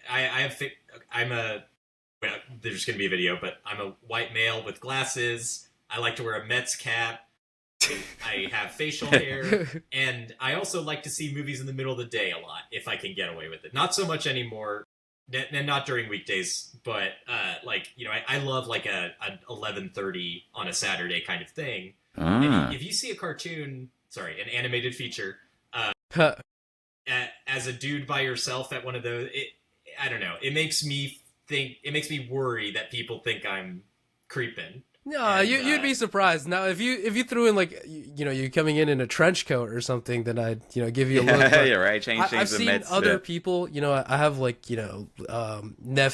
I'm a. Well, there's going to be a video, but I'm a white male with glasses. I like to wear a Mets cap. I have facial hair, and I also like to see movies in the middle of the day a lot if I can get away with it. Not so much anymore, and not during weekdays, but I love like a 11:30 on a Saturday kind of thing. And if you see a cartoon, an animated feature, as a dude by yourself at one of those, I don't know. It makes me worry that people think I'm creeping. No, And, you'd be surprised. Now, if you threw in like you coming in a trench coat or something, then I'd give you a look. But yeah, right. Change I've the seen Mets. other people. I have like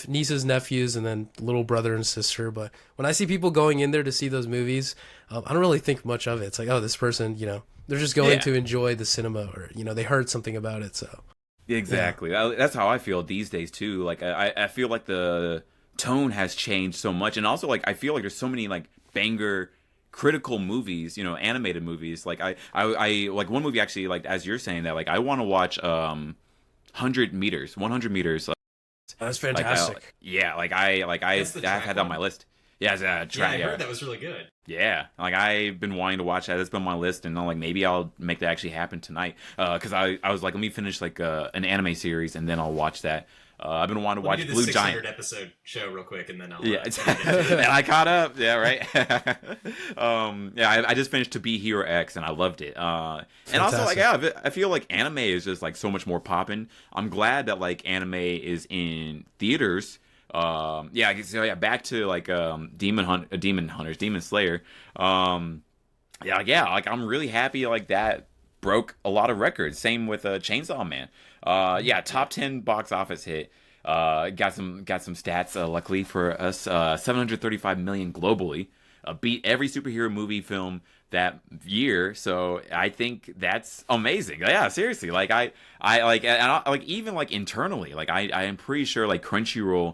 nieces, nephews, and then little brother and sister. But when I see people going in there to see those movies, I don't really think much of it. It's like, oh, this person, they're just going to enjoy the cinema, or they heard something about it. So Exactly. That's how I feel these days too. Like I feel like the tone has changed so much, and also like I feel like there's so many like banger critical movies, animated movies. Like I like one movie actually, like as you're saying that, like I want to watch 100 meters. that's Like, fantastic. That's the I've track had that on one? my list. Yeah, it's a track. I heard that was really good. Yeah, like I've been wanting to watch that. It's been on my list, and I'm like, maybe I'll make that actually happen tonight. Because I was like, let me finish like an anime series, and then I'll watch that. I've been wanting to watch Let me do Blue the Giant. 600 episode show real quick, and then I'll Yeah, get to it. and I caught up. Yeah, right. I just finished To Be Hero X, and I loved it. And also, like, I feel like anime is just like so much more poppin'. I'm glad that like anime is in theaters. Back to like Demon Slayer. Like I'm really happy like that broke a lot of records. Same with Chainsaw Man. Top 10 box office hit. Got some stats. Luckily for us, 735 million globally. Beat every superhero movie film that year. So I think that's amazing. Yeah, seriously. Like I like even like internally, like I am pretty sure like Crunchyroll,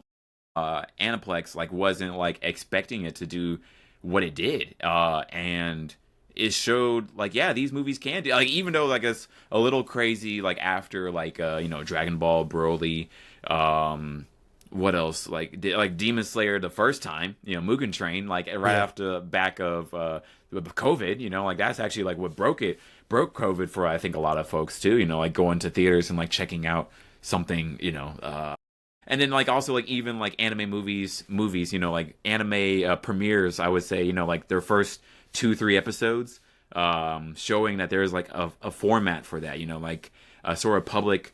Aniplex like wasn't like expecting it to do what it did. And it showed like, yeah, these movies can do, like, even though like it's a little crazy, like after like Dragon Ball, Broly, what else, like Demon Slayer the first time, Mugen Train, like right after back of COVID, like that's actually like what broke COVID for I think a lot of folks too, like going to theaters and like checking out something, and then like also like even like anime movies, like anime premieres, I would say, like their first 2-3 episodes, showing that there's like a format for that, like a sort of public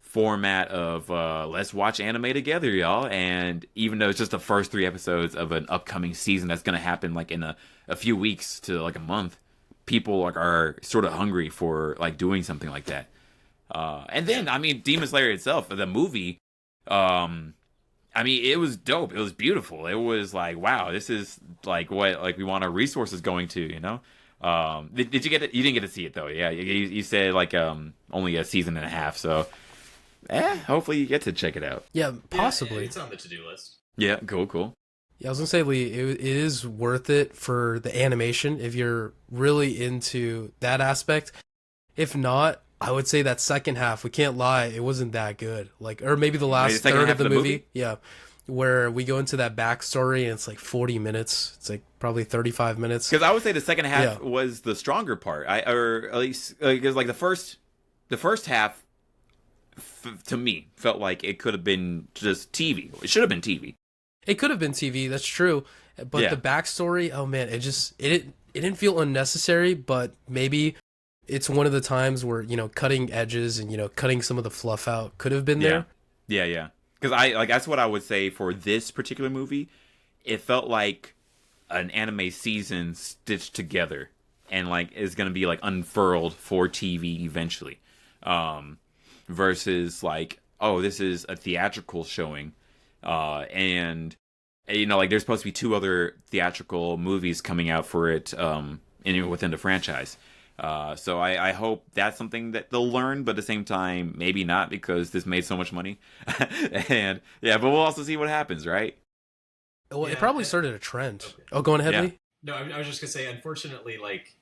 format of let's watch anime together, y'all. And even though it's just the first 3 episodes of an upcoming season that's gonna happen like in a few weeks to like a month, people like are sort of hungry for like doing something like that. And then I mean Demon Slayer itself, the movie, it was dope. It was beautiful. It was like, wow, this is like what like we want our resources going to, Did you get it? You didn't get to see it though. Yeah, you said like only a season and a half. So, hopefully you get to check it out. Yeah, possibly. Yeah, it's on the to-do list. Yeah, cool. Yeah, I was gonna say, Lee, it is worth it for the animation if you're really into that aspect. If not, I would say that second half, we can't lie, it wasn't that good. Like, or maybe the last third of the movie. Yeah. Where we go into that backstory and it's like 40 minutes. It's like probably 35 minutes. Because I would say the second half was the stronger part. Or at least because like the first half to me felt like it could have been just TV. It should have been TV. It could have been TV. That's true. But the backstory, oh man, it didn't feel unnecessary. But maybe it's one of the times where cutting edges and cutting some of the fluff out could have been there. Yeah. Because that's what I would say for this particular movie. It felt like an anime season stitched together and like is going to be like unfurled for TV eventually. versus like, oh, this is a theatrical showing, and you know, like there's supposed to be two other theatrical movies coming out for it, within the franchise. So I hope that's something that they'll learn, but at the same time, maybe not because this made so much money. And yeah, but we'll also see what happens, right? Well, Yeah, it probably started a trend. okay. Oh, go on ahead, Yeah. Lee. No, I was just gonna say, unfortunately, like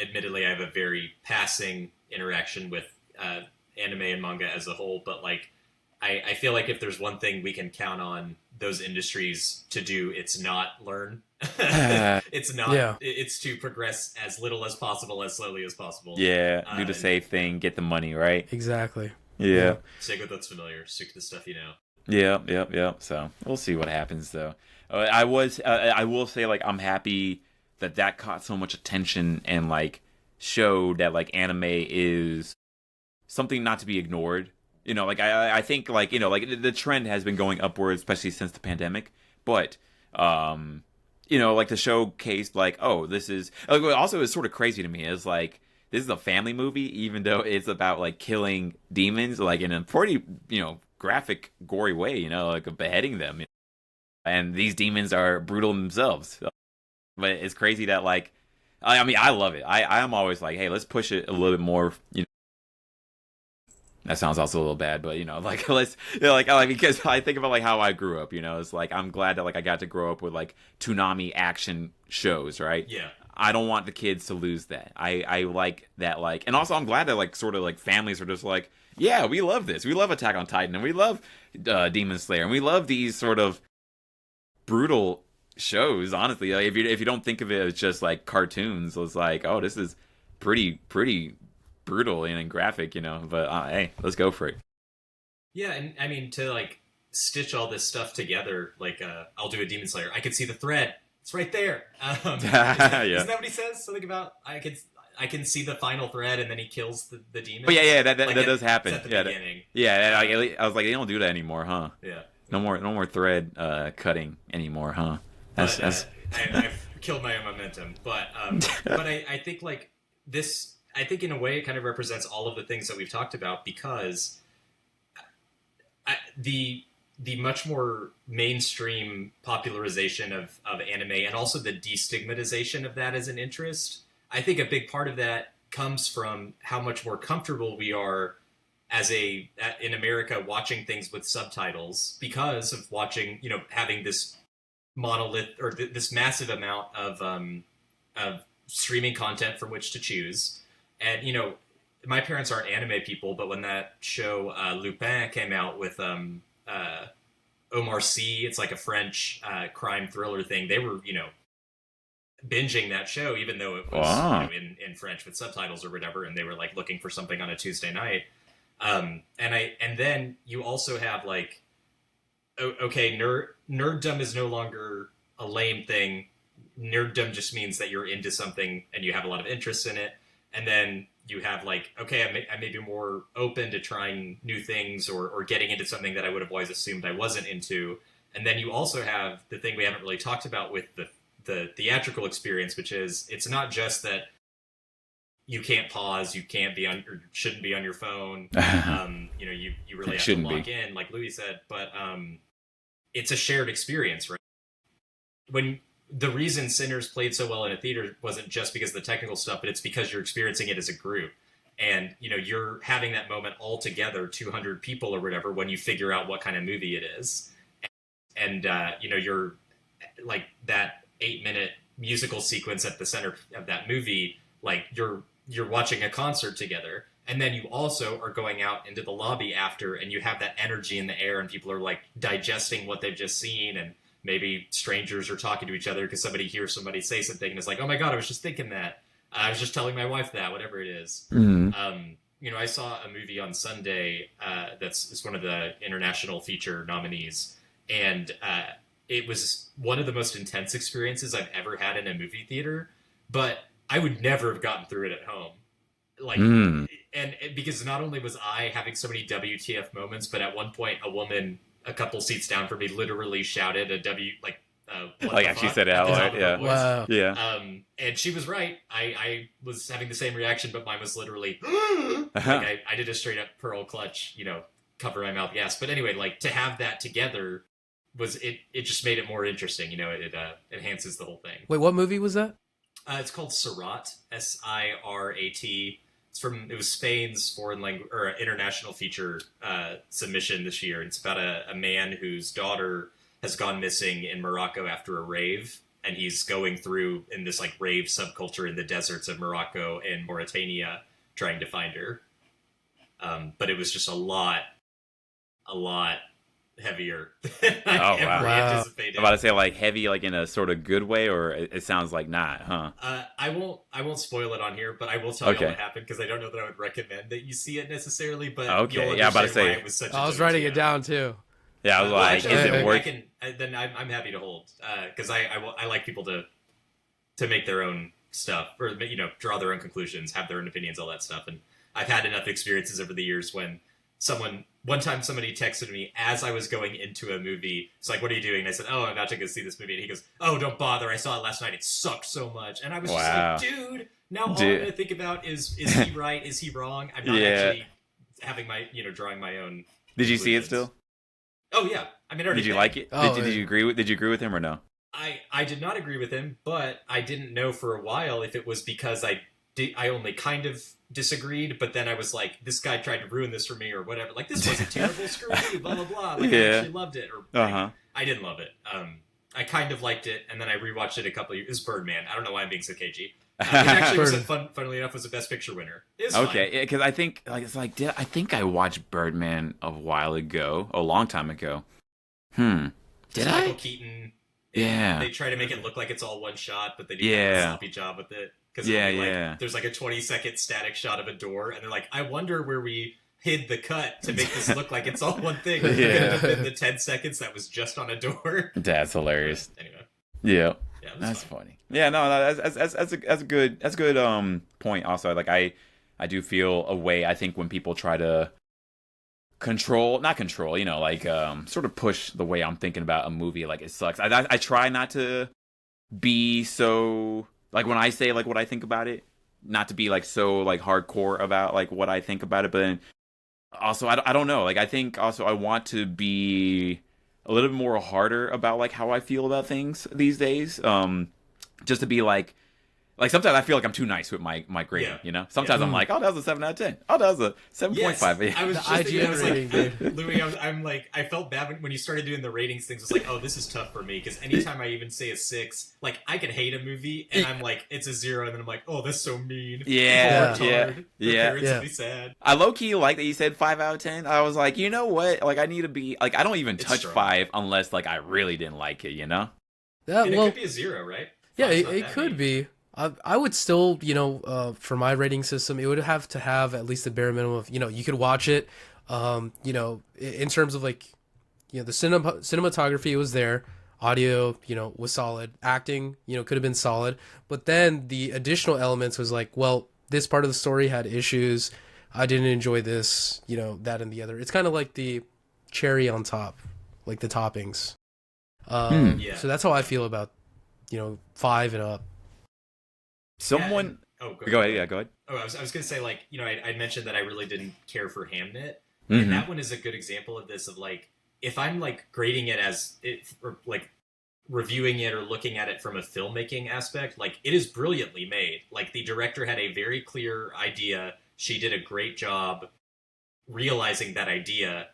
admittedly, I have a very passing interaction with anime and manga as a whole. But like, I feel like if there's one thing we can count on those industries to do, it's not learn. It's not. Yeah. It's to progress as little as possible, as slowly as possible. Yeah, do the And safe thing, get the money, right? Exactly. Yeah. stick with what's familiar. Stick to the stuff you know. Yeah. So we'll see what happens, though. I will say, like, I'm happy that caught so much attention and like showed that like anime is something not to be ignored. You know, like I think like like the trend has been going upwards, especially since the pandemic. But like the showcase, like, oh, this is also is sort of crazy to me. Is like this is a family movie, even though it's about like killing demons, like in a pretty graphic, gory way. Like beheading them, and these demons are brutal themselves. But it's crazy that like, I mean, I love it. I am always like, hey, let's push it a little bit more. That sounds also a little bad, but like let's like because I think about like how I grew up. It's like I'm glad that like I got to grow up with like Toonami action shows, right? Yeah. I don't want the kids to lose that. I like that, like, and also I'm glad that like sort of like families are just like, yeah, we love this. We love Attack on Titan, and we love Demon Slayer, and we love these sort of brutal shows. Honestly, like, if you don't think of it as just like cartoons, it's like, oh, this is pretty brutal and graphic, But hey, let's go for it. Yeah, and I mean to like stitch all this stuff together, like I'll do a Demon Slayer. I can see the thread. It's right there. Isn't that what he says? Something about I can see the final thread, and then he kills the demon. But yeah, that Like does happen. At the Yeah, beginning. I was like, they don't do that anymore, huh? Yeah. No more thread cutting anymore, huh? That's I've killed my own momentum, but I think like this. I think in a way it kind of represents all of the things that we've talked about, because the much more mainstream popularization of anime, and also the destigmatization of that as an interest. I think a big part of that comes from how much more comfortable we are in America watching things with subtitles, because of watching, having this monolith or this massive amount of streaming content from which to choose. And, my parents aren't anime people, but when that show Lupin came out with Omar Sy, it's like a French crime thriller thing, they were, binging that show, even though it was Wow. in French with subtitles or whatever, and they were like looking for something on a Tuesday night. And then you also have like, okay, nerddom is no longer a lame thing. Nerddom just means that you're into something and you have a lot of interest in it. And then you have like, okay, I may be more open to trying new things or getting into something that I would have always assumed I wasn't into. And then you also have the thing we haven't really talked about with the theatrical experience, which is it's not just that you can't pause, you can't be on, or shouldn't be on your phone. You really have to Shouldn't lock be. in, like Louis said, but it's a shared experience, right? When the reason Sinners played so well in a theater wasn't just because of the technical stuff, but it's because you're experiencing it as a group. And, you're having that moment all together, 200 people or whatever, when you figure out what kind of movie it is. And you're like that 8-minute musical sequence at the center of that movie, like you're watching a concert together. And then you also are going out into the lobby after, and you have that energy in the air, and people are like digesting what they've just seen, and maybe strangers are talking to each other because somebody hears somebody say something and it's like, oh my God, I was just thinking that. I was just telling my wife that, whatever it is. Mm-hmm. I saw a movie on Sunday it's one of the international feature nominees, and it was one of the most intense experiences I've ever had in a movie theater, but I would never have gotten through it at home. Like, and because not only was I having so many WTF moments, but at one point a woman a couple seats down from me literally shouted what Like the actually fuck said it at out the top loud. of her Yeah. voice. Wow. Yeah. And she was right. I was having the same reaction, but mine was literally like Uh-huh. I did a straight up pearl clutch, cover my mouth, yes. But anyway, like to have that together it just made it more interesting. It enhances the whole thing. Wait, what movie was that? It's called Sirat, Sirat. It was Spain's foreign language or international feature submission this year. It's about a man whose daughter has gone missing in Morocco after a rave, and he's going through in this like rave subculture in the deserts of Morocco and Mauritania trying to find her. But it was just a lot heavier than I Oh, ever wow. Wow. anticipated. I'm about to say like heavy, like in a sort of good way, or it sounds like not, huh? I won't spoil it on here, but I will tell you Okay. what happened because I don't know that I would recommend that you see it necessarily. But Okay, you'll yeah, I'm about to understand say- why it was such. I was a writing it WTF. down too. Yeah, I was Well, like, actually, is I it can- worth? then I'm happy to hold because I like people to make their own stuff or draw their own conclusions, have their own opinions, all that stuff. And I've had enough experiences over the years when one time somebody texted me as I was going into a movie. It's like, what are you doing? And I said, oh, I'm about to go see this movie. And he goes, oh, don't bother. I saw it last night. It sucked so much. And I was Wow. just like, dude, now all I'm Dude. going to think about is he right? Is he wrong? I'm not Yeah. actually having my, drawing my own. Did you see it conclusions. still? Oh, yeah. I mean, I already Did you did. like it? Oh, Did you agree with him or no? I did not agree with him, but I didn't know for a while if it was because I only kind of disagreed, but then I was like, this guy tried to ruin this for me or whatever. Like, this wasn't terrible, screw you, blah, blah, blah. Like, I Yeah. actually loved it. Or Uh-huh. I didn't love it. I kind of liked it, and then I rewatched it a couple of years. It was Birdman. I don't know why I'm being so cagey. It actually was funnily enough, was a Best Picture winner. It was fine. Okay, because I think like it's like I think I watched Birdman a while ago, a long time ago. Did It's I? Michael Keaton. Yeah. They try to make it look like it's all one shot, but they do Yeah. kind of a sloppy job with it. Because Yeah. there's like a 20-second static shot of a door, and they're like, I wonder where we hid the cut to make this look like it's all one thing. It could have been the 10 seconds that was just on a door. That's hilarious. Anyway, Yeah. yeah, it was That's fun. funny. Yeah, no, that's a good point. Also, like I do feel a way. I think when people try to not control, like sort of push the way I'm thinking about a movie, like it sucks. I try not to be so like when I say like what I think about it, not to be like so like hardcore about like what I think about it, but then also I don't know. Like I think also I want to be a little bit more harder about like how I feel about things these days. Just to be like sometimes I feel like I'm too nice with my grading, Yeah. Sometimes Yeah. I'm like, oh, that was a 7 out of 10. Oh, that was a 7.5. Yes, I was The just thinking, I was IGN rating, like, Louis, I'm like, I felt bad when you started doing the ratings things. It's like, oh, this is tough for me because anytime I even say a 6, like I can hate a movie and I'm like, it's a 0, and then I'm like, oh, that's so mean. Yeah, People are yeah, retarded. Their yeah. parents Yeah. will be sad. I low key like that you said 5 out of 10. I was like, you know what? Like I need to be like I don't even It's touch strong. 5 unless like I really didn't like it. Yeah, And it well, could be a 0, right? yeah, Five's it, not it that could mean. be. I would still, for my rating system, it would have to have at least a bare minimum of, you could watch it, in terms of like, the cinematography was there, audio, was solid, acting, could have been solid, but then the additional elements was like, well, this part of the story had issues, I didn't enjoy this, that and the other. It's kind of like the cherry on top, like the toppings. Yeah. So that's how I feel about, 5 and up. Someone Oh, go ahead. Yeah, go ahead. Oh, I was going to say, like, I mentioned that I really didn't care for Hamnet. Mhm. And that one is a good example of this, of like, if I'm like grading it as it, or like reviewing it or looking at it from a filmmaking aspect, like it is brilliantly made. Like the director had a very clear idea. She did a great job realizing that idea,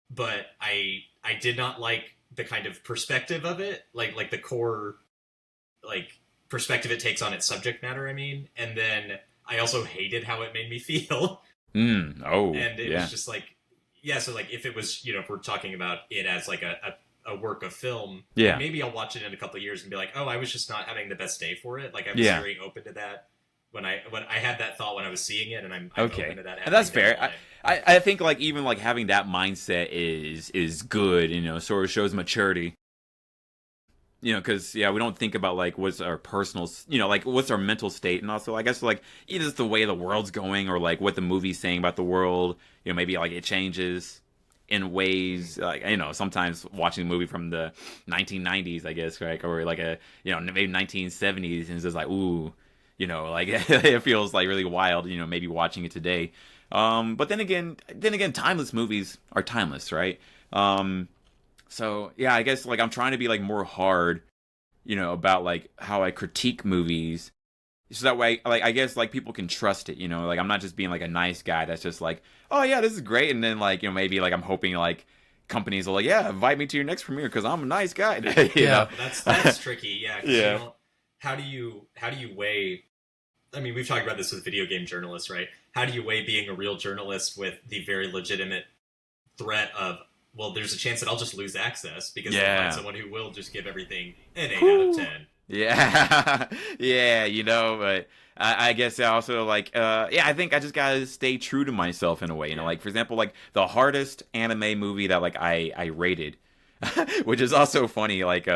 but I did not like the kind of perspective of it, like the core, like perspective it takes on its subject matter. I mean, and then I also hated how it made me feel. Oh, And it yeah. was just like, yeah, so like if it was, if we're talking about it as like a work of film, Yeah. maybe I'll watch it in a couple of years and be like, oh, I was just not having the best day for it. Like I was Yeah. very open to that when I had that thought when I was seeing it, and I'm Okay. open to that. And that's happening fair. down the line. I think like even like having that mindset is good, sort of shows maturity. Because we don't think about like what's our personal, like what's our mental state, and also I guess like either it's the way the world's going or like what the movie's saying about the world. Maybe like it changes. in ways like, you know, sometimes watching a movie from the 1990s, I guess, right, or like a, you know, maybe 1970s, and it's just like, ooh, you know, like it feels like really wild, you know, maybe watching it today. But then again, timeless movies are timeless, right? So yeah, I guess like I'm trying to be like more hard, you know, about like how I critique movies, so that way, like, I guess like people can trust it, you know, like I'm not just being like a nice guy that's just like, oh yeah, this is great, and then like, you know, maybe like I'm hoping like companies will like, yeah, invite me to your next premiere because I'm a nice guy, you Yeah. know? That's tricky. Yeah. 'Cause Yeah. You don't, how do you weigh? I mean, we've talked about this with video game journalists, right? How do you weigh being a real journalist with the very legitimate threat of, well, there's a chance that I'll just lose access because I'll Yeah. find someone who will just give everything an 8 out of 10. Yeah, yeah, you know, but I guess I also like, yeah, I think I just gotta stay true to myself in a way, you know, Yeah. like for example, like the hardest anime movie that like I rated, which is also funny, like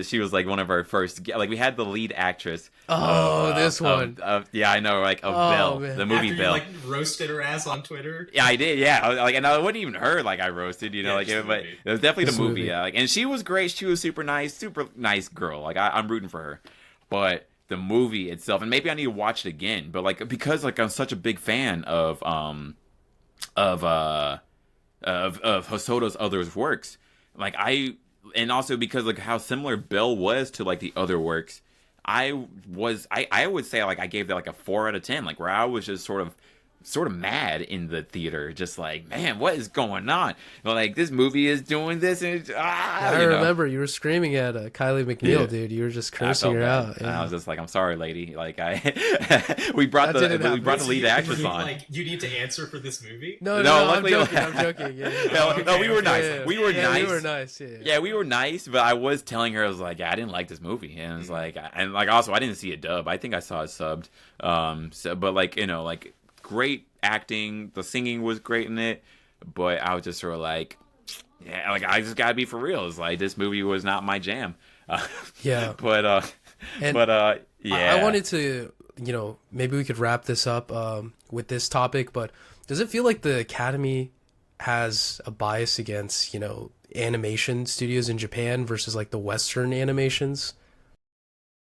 she was like one of our first, like we had the lead actress. Oh, this one. Yeah, I know, like of Oh, Belle, man. the movie After Belle. you like roasted her ass on Twitter. Yeah, I did. Yeah, like, and it wasn't even her. Like, I roasted, you know, Yeah, like, just the but movie. it was definitely Just the the movie. movie. Yeah, like, and she was great. She was super nice girl. Like, I'm rooting for her. But the movie itself, and maybe I need to watch it again. But like, because like I'm such a big fan of Hosoda's other works, like and also because like how similar Belle was to like the other works, I would say like I gave that like a 4 out of 10, like where I was just sort of mad in the theater, just like, man, what is going on? You know, like this movie is doing this, and it's, I you know. remember you were screaming at Kylie McNeil, Yeah. dude. You were just I cursing felt her bad. out. And I Yeah. was just like, I'm sorry, lady. Like we brought That didn't the happen. lead actress You, on. like, you need to answer for this movie? No, No, I'm luckily- joking. I'm joking. Yeah, yeah. No, okay, no, we were okay. nice. Yeah, We were yeah, nice. We were nice. Yeah. Yeah, we were nice, but I was telling her, I was like, yeah, I didn't like this movie, and it's like, and like also I didn't see a dub. I think I saw it subbed. So, but like, you know, like great acting, the singing was great in it, but I was just sort of like, yeah, like I just gotta be for real. It's like this movie was not my jam. Yeah. But And yeah, I wanted to, maybe we could wrap this up with this topic, but does it feel like the Academy has a bias against, animation studios in Japan versus like the Western animations?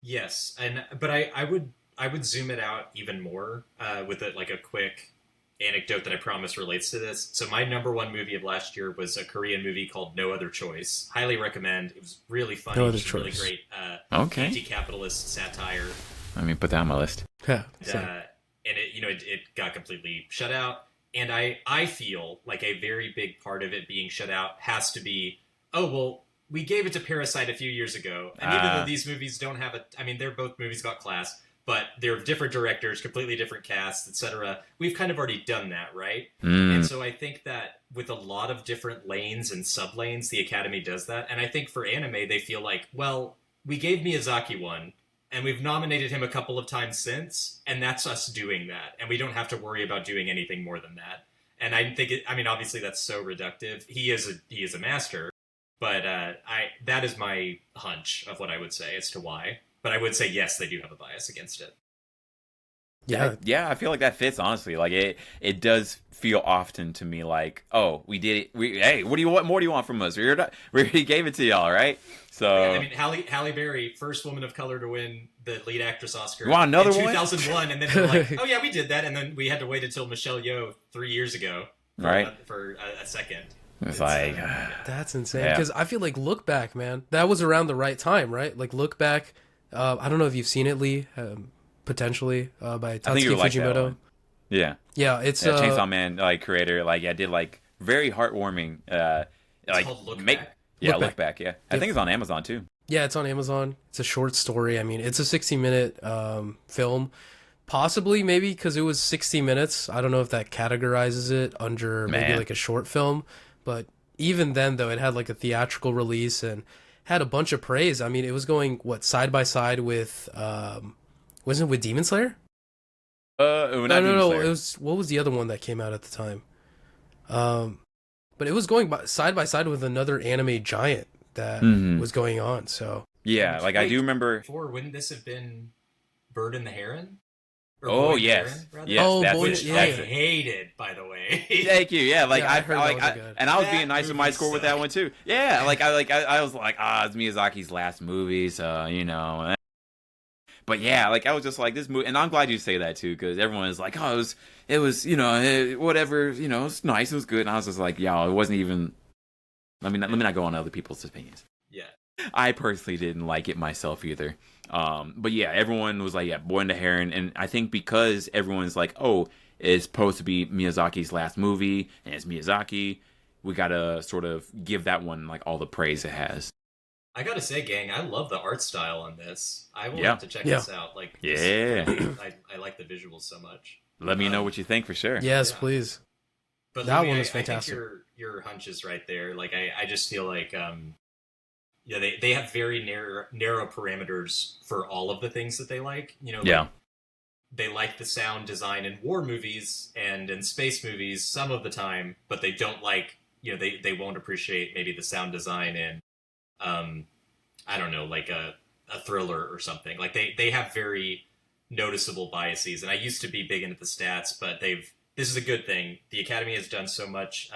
Yes, but I would zoom it out even more with like a quick anecdote that I promise relates to this. So my number one movie of last year was a Korean movie called No Other Choice. Highly recommend. It was really funny. No Other just really Choice. great Okay. anti-capitalist satire. let me put that on my list. Yeah. And it got completely shut out. And I feel like a very big part of it being shut out has to be, oh, well, we gave it to Parasite a few years ago. And even though these movies don't have they're both movies about class, but they're different directors, completely different casts, etc. We've kind of already done that, right? And so I think that with a lot of different lanes and sublanes, the Academy does that. And I think for anime, they feel like, well, we gave Miyazaki one, and we've nominated him a couple of times since, and that's us doing that. And we don't have to worry about doing anything more than that. And I think obviously that's so reductive. He is a master, but that is my hunch of what I would say as to why. But I would say yes, they do have a bias against it. Yeah. Yeah, I feel like that fits honestly. Like it does feel often to me like, oh, we did it. Hey, what more do you want from us? We already gave it to y'all, right? So Yeah, I mean, Halle Berry, first woman of color to win the lead actress Oscar You want another in one? 2001, and then we're like, oh yeah, we did that, and then we had to wait until Michelle Yeoh 3 years ago, Right. for a second. it's like, That's insane. Yeah. Because I feel like Look Back, man, that was around the right time, right? Like Look Back. I don't know if you've seen it, Lee. Potentially by I think you Tatsuki would like that Fujimoto. one. Yeah, Yeah, it's yeah, Chainsaw Man like creator, like did like very heartwarming. Like called Look make Back? yeah, Look look back. Yeah, I think it's on Amazon too. Yeah, it's on Amazon. It's a short story. I mean, it's a 60-minute film. Possibly, maybe, because it was 60 minutes. I don't know if that categorizes it under maybe Man. like a short film. But even then, though, it had like a theatrical release and had a bunch of praise. I mean, it was going, side by side with, wasn't it with Demon Slayer? No, No. It was, what was the other one that came out at the time? But it was going side by side with another anime giant that Mhm. was going on. So Yeah, like I Wait, do remember. Before, wouldn't this have been Bird and the Heron? Or Oh Boy yes, Darren, rather. yes. Oh, that's Boy- Which yeah, I yeah. hated, by the way. Thank you. Yeah, like Yeah, I I, heard like, that wasn't good. and I was That being nice with my movie score with that sucked. one too. Yeah, I was like, it's Miyazaki's last movie, so you know. But yeah, like I was just like this movie, and I'm glad you say that too, because everyone is like, oh, you know, whatever, you know, it's nice, it was good, and I was just like, it wasn't even. Let me not go on other people's opinions. Yeah. I personally didn't like it myself either. But yeah, everyone was like, yeah, Boy and the Heron, and I think because everyone's like, oh, it's supposed to be Miyazaki's last movie, and it's Miyazaki, we gotta sort of give that one like all the praise it has. I gotta say, gang, I love the art style on this. I will Yeah. have to check Yeah. this out. Like, Yeah. I like the visuals so much. Let me know what you think for sure. Yes, Yeah. please. But That Louis, one was I think fantastic. your hunch is right there. Like, I just feel like, yeah, they have very narrow parameters for all of the things that they like. You know, like, Yeah. they like the sound design in war movies and in space movies some of the time, but they don't like, you know, they won't appreciate maybe the sound design in, I don't know, like a thriller or something. Like they have very noticeable biases. And I used to be big into the stats, but this is a good thing. The Academy has done so much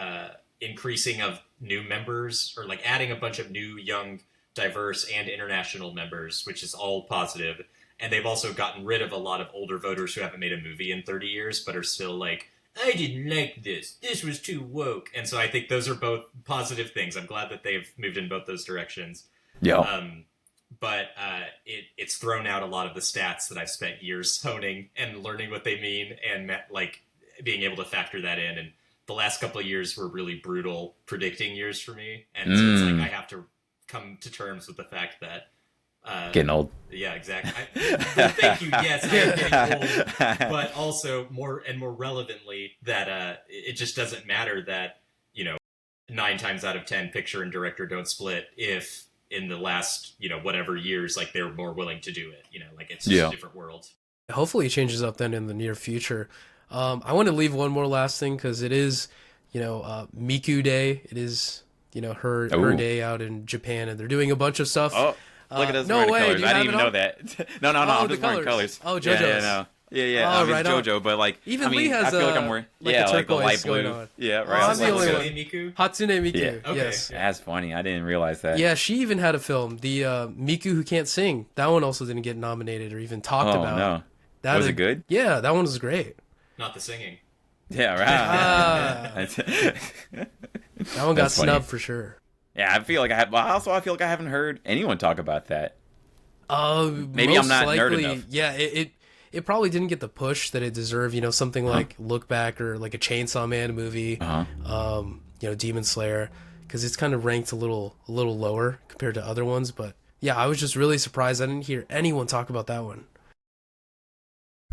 increasing of new members, or like adding a bunch of new, young, diverse, and international members, which is all positive. And they've also gotten rid of a lot of older voters who haven't made a movie in 30 years, but are still like, I didn't like this. This was too woke. And so I think those are both positive things. I'm glad that they've moved in both those directions. Yeah. But it's thrown out a lot of the stats that I've spent years honing and learning what they mean, and like being able to factor that in. And the last couple of years were really brutal predicting years for me. And so it's like I have to come to terms with the fact that Getting old. yeah, exactly. Thank you. Yes, I am getting old, but also more relevantly that it just doesn't matter that, you know, 9 times out of 10 picture and director don't split if in the last, you know, whatever years, like they're more willing to do it. You know, like it's just a different world. Hopefully it changes up then in the near future. I want to leave one more last thing because it is, you know, Miku Day. It is, you know, her day out in Japan, and they're doing a bunch of stuff. Oh, look at us no wearing way, colors. do you I have didn't even it know on? that. No, Oh, I'm the just wearing colors. colors. Oh, Yeah, JoJo's. no. Yeah. Oh, I mean, right on. JoJo, but like, Even I mean, Lee has I feel like I'm wearing, like a like the light turquoise going blue. on. Yeah, Oh, right. I'm the only Hatsune one. Miku? Hatsune Miku. Yeah. Okay. Yes. That's funny. I didn't realize that. Yeah, she even had a film, the Miku Who Can't Sing. That one also didn't get nominated or even talked Oh about. no. That Was it good? Yeah, that one was great. Not the singing. Yeah, Ah. right. That one got That's funny. snubbed for sure. Yeah, I feel like I feel like I haven't heard anyone talk about that. Maybe I'm not nerd likely, enough. Yeah, it probably didn't get the push that it deserved. You know, something like Look Back or like a Chainsaw Man movie. You know, Demon Slayer, because it's kind of ranked a little lower compared to other ones. But yeah, I was just really surprised. I didn't hear anyone talk about that one.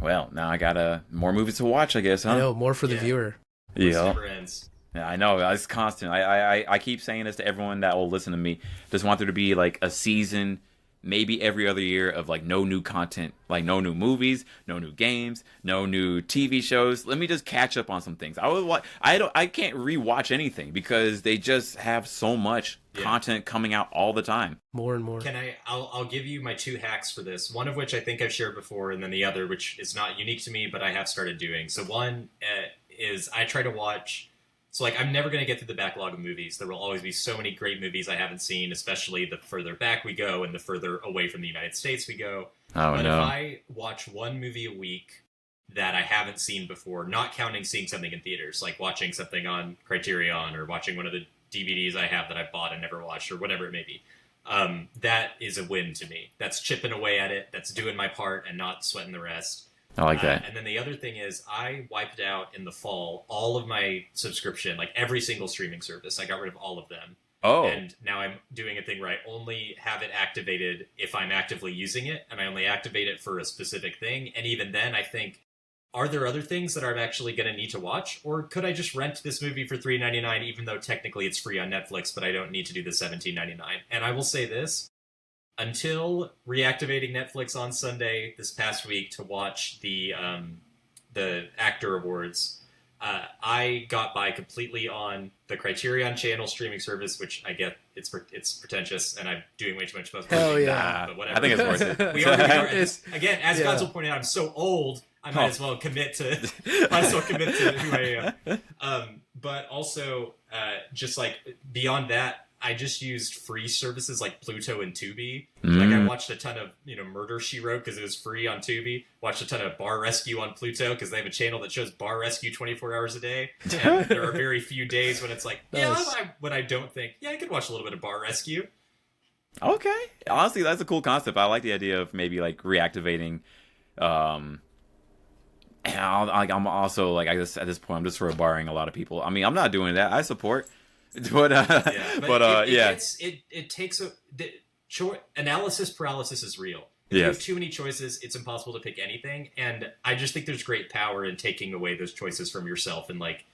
Well, now I got more movies to watch, I guess, huh? I know, more for the Yeah. viewer. It Yeah. never ends. Yeah, I know. It's constant. I keep saying this to everyone that will listen to me. Just want there to be like a season, maybe every other year, of like no new content, like no new movies, no new games, no new TV shows. Let me just catch up on some things. I can't rewatch anything because they just have so much content coming out all the time. More and more. I'll give you my 2 hacks for this. One of which I think I've shared before, and then the other, which is not unique to me, but I have started doing. So one is I try to watch. So like I'm never going to get through the backlog of movies. There will always be so many great movies I haven't seen, especially the further back we go and the further away from the United States we go. Oh But no. if I watch one movie a week that I haven't seen before, not counting seeing something in theaters, like watching something on Criterion or watching one of the DVDs I have that I bought and never watched or whatever it may be, that is a win to me. That's chipping away at it. That's doing my part and not sweating the rest. I like that. And then the other thing is I wiped out in the fall all of my subscription, like every single streaming service. I got rid of all of them. Oh. And now I'm doing a thing where I only have it activated if I'm actively using it, and I only activate it for a specific thing. And even then, I think, are there other things that I'm actually going to need to watch? Or could I just rent this movie for $3.99, even though technically it's free on Netflix, but I don't need to do the $17.99? And I will say this. Until reactivating Netflix on Sunday this past week to watch the actor awards, I got by completely on the Criterion Channel streaming service, which I get it's pretentious, and I'm doing way too much about Hell yeah. but whatever. I think it's worth it. We already are. It's- Again, as yeah. Gonzo pointed out, I'm so old. I might as well commit to who I am. But also, just like beyond that, I just used free services like Pluto and Tubi. Like I watched a ton of Murder She Wrote because it was free on Tubi. Watched a ton of Bar Rescue on Pluto because they have a channel that shows Bar Rescue 24 hours a day. And there are very few days when it's like, Nice. when I don't think, I could watch a little bit of Bar Rescue. Okay. Honestly, that's a cool concept. I like the idea of maybe like reactivating. And I'm also like, I guess at this point, I'm just sort of barring a lot of people. I mean, I'm not doing that. I support, but It takes analysis paralysis is real. If Yes. you have too many choices, it's impossible to pick anything. And I just think there's great power in taking away those choices from yourself, and like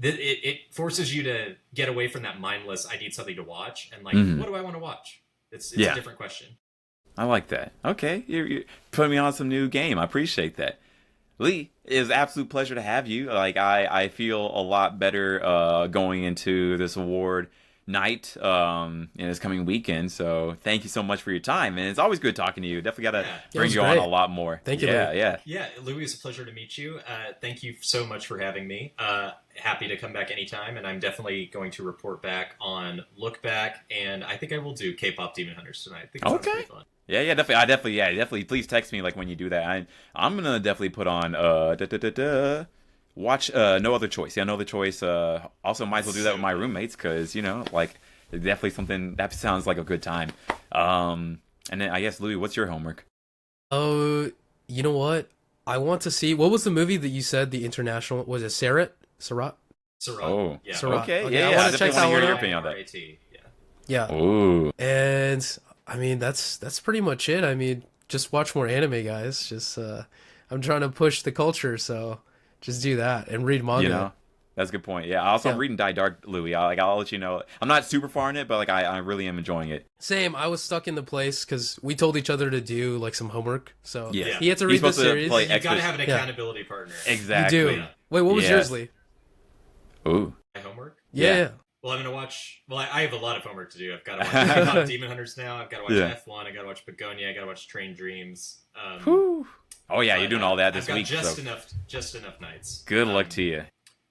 it forces you to get away from that mindless I need something to watch and like what do I want to watch? It's a different question. I like that. Okay, you're putting me on some new game. I appreciate that. Lee, it is an absolute pleasure to have you. Like I feel a lot better going into this award night in this coming weekend. So thank you so much for your time, and it's always good talking to you. Definitely got to bring was you on great. a lot more. Thank you, Yeah, Lee. yeah. Yeah, Louis, it's a pleasure to meet you. Thank you so much for having me. Happy to come back anytime, and I'm definitely going to report back on Look Back, and I think I will do K-pop Demon Hunters tonight. I think it sounds Okay. pretty fun. Yeah, definitely. Please text me like when you do that. I'm gonna definitely put on watch No Other Choice. Yeah, No Other Choice. Also, might as well do that with my roommates because like it's definitely something that sounds like a good time. And then I guess Louis, what's your homework? Oh, you know what? I want to see, what was the movie that you said, the international, was it Sarat? Sarat. Oh, Yeah. Sarat. okay, Okay, yeah. I I wanna definitely check want to that hear one your out. opinion on that. R.A.T., yeah. Yeah. Ooh. And I mean, that's pretty much it. I mean, just watch more anime, guys. Just I'm trying to push the culture, so just do that and read manga. That's a good point. Yeah, also I'm reading Die Dark, Louis. I'll let you know. I'm not super far in it, but like I really am enjoying it. Same. I was stuck in the place because we told each other to do like some homework, so Yeah. he had to He's read the supposed to series. play You gotta extra- have an accountability partner. Exactly. You do. Wait, what was Yes. yours, Lee? Ooh. My homework? Yeah. Well, I'm gonna watch. Well, I have a lot of homework to do. I've got to watch K-pop Demon Hunters now. I've got to watch Yeah. F1. I got to watch Begonia. I got to watch Train Dreams. Whew. Oh yeah, but, you're doing all that this I've got week. Just So enough nights. good luck to you.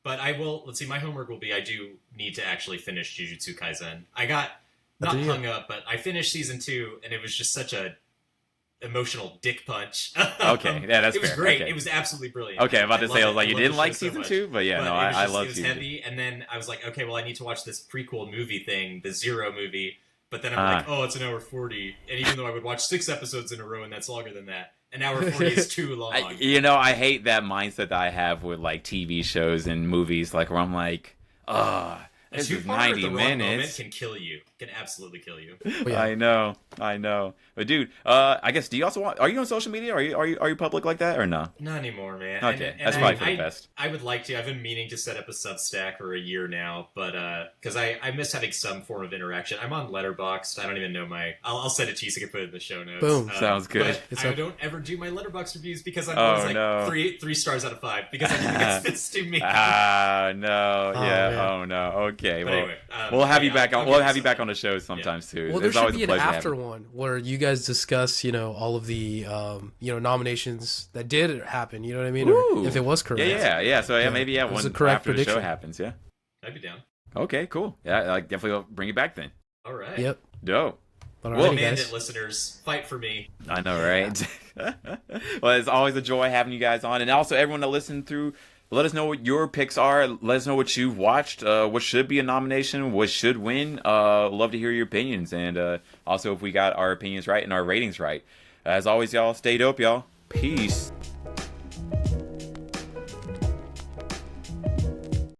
But I will. Let's see. My homework will be. I do need to actually finish Jujutsu Kaisen. I got Oh, not do you? hung up, but I finished season 2, and it was just such a emotional dick punch. Okay, yeah, that's it was fair. great. Okay. It was absolutely brilliant. Okay, I'm about to say, I was like, you love didn't the like show so season much. 2, but yeah, But no, it was I just- love it was season. heavy, and then I was like, okay, well, I need to watch this prequel movie thing, the Zero movie. But then I'm like, oh, it's an hour 40, and even though I would watch 6 episodes in a row, and that's longer than that, an hour 40 is too long. I hate that mindset that I have with like TV shows and movies, like where I'm like, A this is two-parter at 90 the wrong moment minutes. can kill you. Can absolutely kill you. Oh, yeah. I know. But dude, I guess do you also are you on social media? Are you public like that or no? Not anymore, man. Okay, that's probably for the best. I would like to. I've been meaning to set up a Substack for a year now, but because I miss having some form of interaction. I'm on Letterboxd. I don't even know my. I'll send it to you so you can put it in the show notes. Boom. Sounds good. But I don't ever do my Letterboxd reviews because I'm Oh, always like no. three stars out of 5 because I think it's too me. No. Oh, Yeah. man. Oh no. Okay. But Well, anyway, we'll have you yeah, back on. I'll We'll get have you back something. on the show sometimes too. Well, there It's should always be a an pleasure having after you. one where you guys discuss, all of the, nominations that did happen. You know what I mean? Ooh. Or if it was correct. Yeah. So Yeah. maybe It was one a correct after the show prediction. happens. Yeah. I'd be down. Okay. Cool. Yeah. I definitely will bring you back then. All right. Yep. Dope. All Well, right, Demand guys. it, listeners. Fight for me. I know, right? Well, it's always a joy having you guys on, and also everyone that listened through. Let us know what your picks are. Let us know what you've watched. What should be a nomination? What should win? Love to hear your opinions, and also if we got our opinions right and our ratings right. As always, y'all, stay dope, y'all. Peace.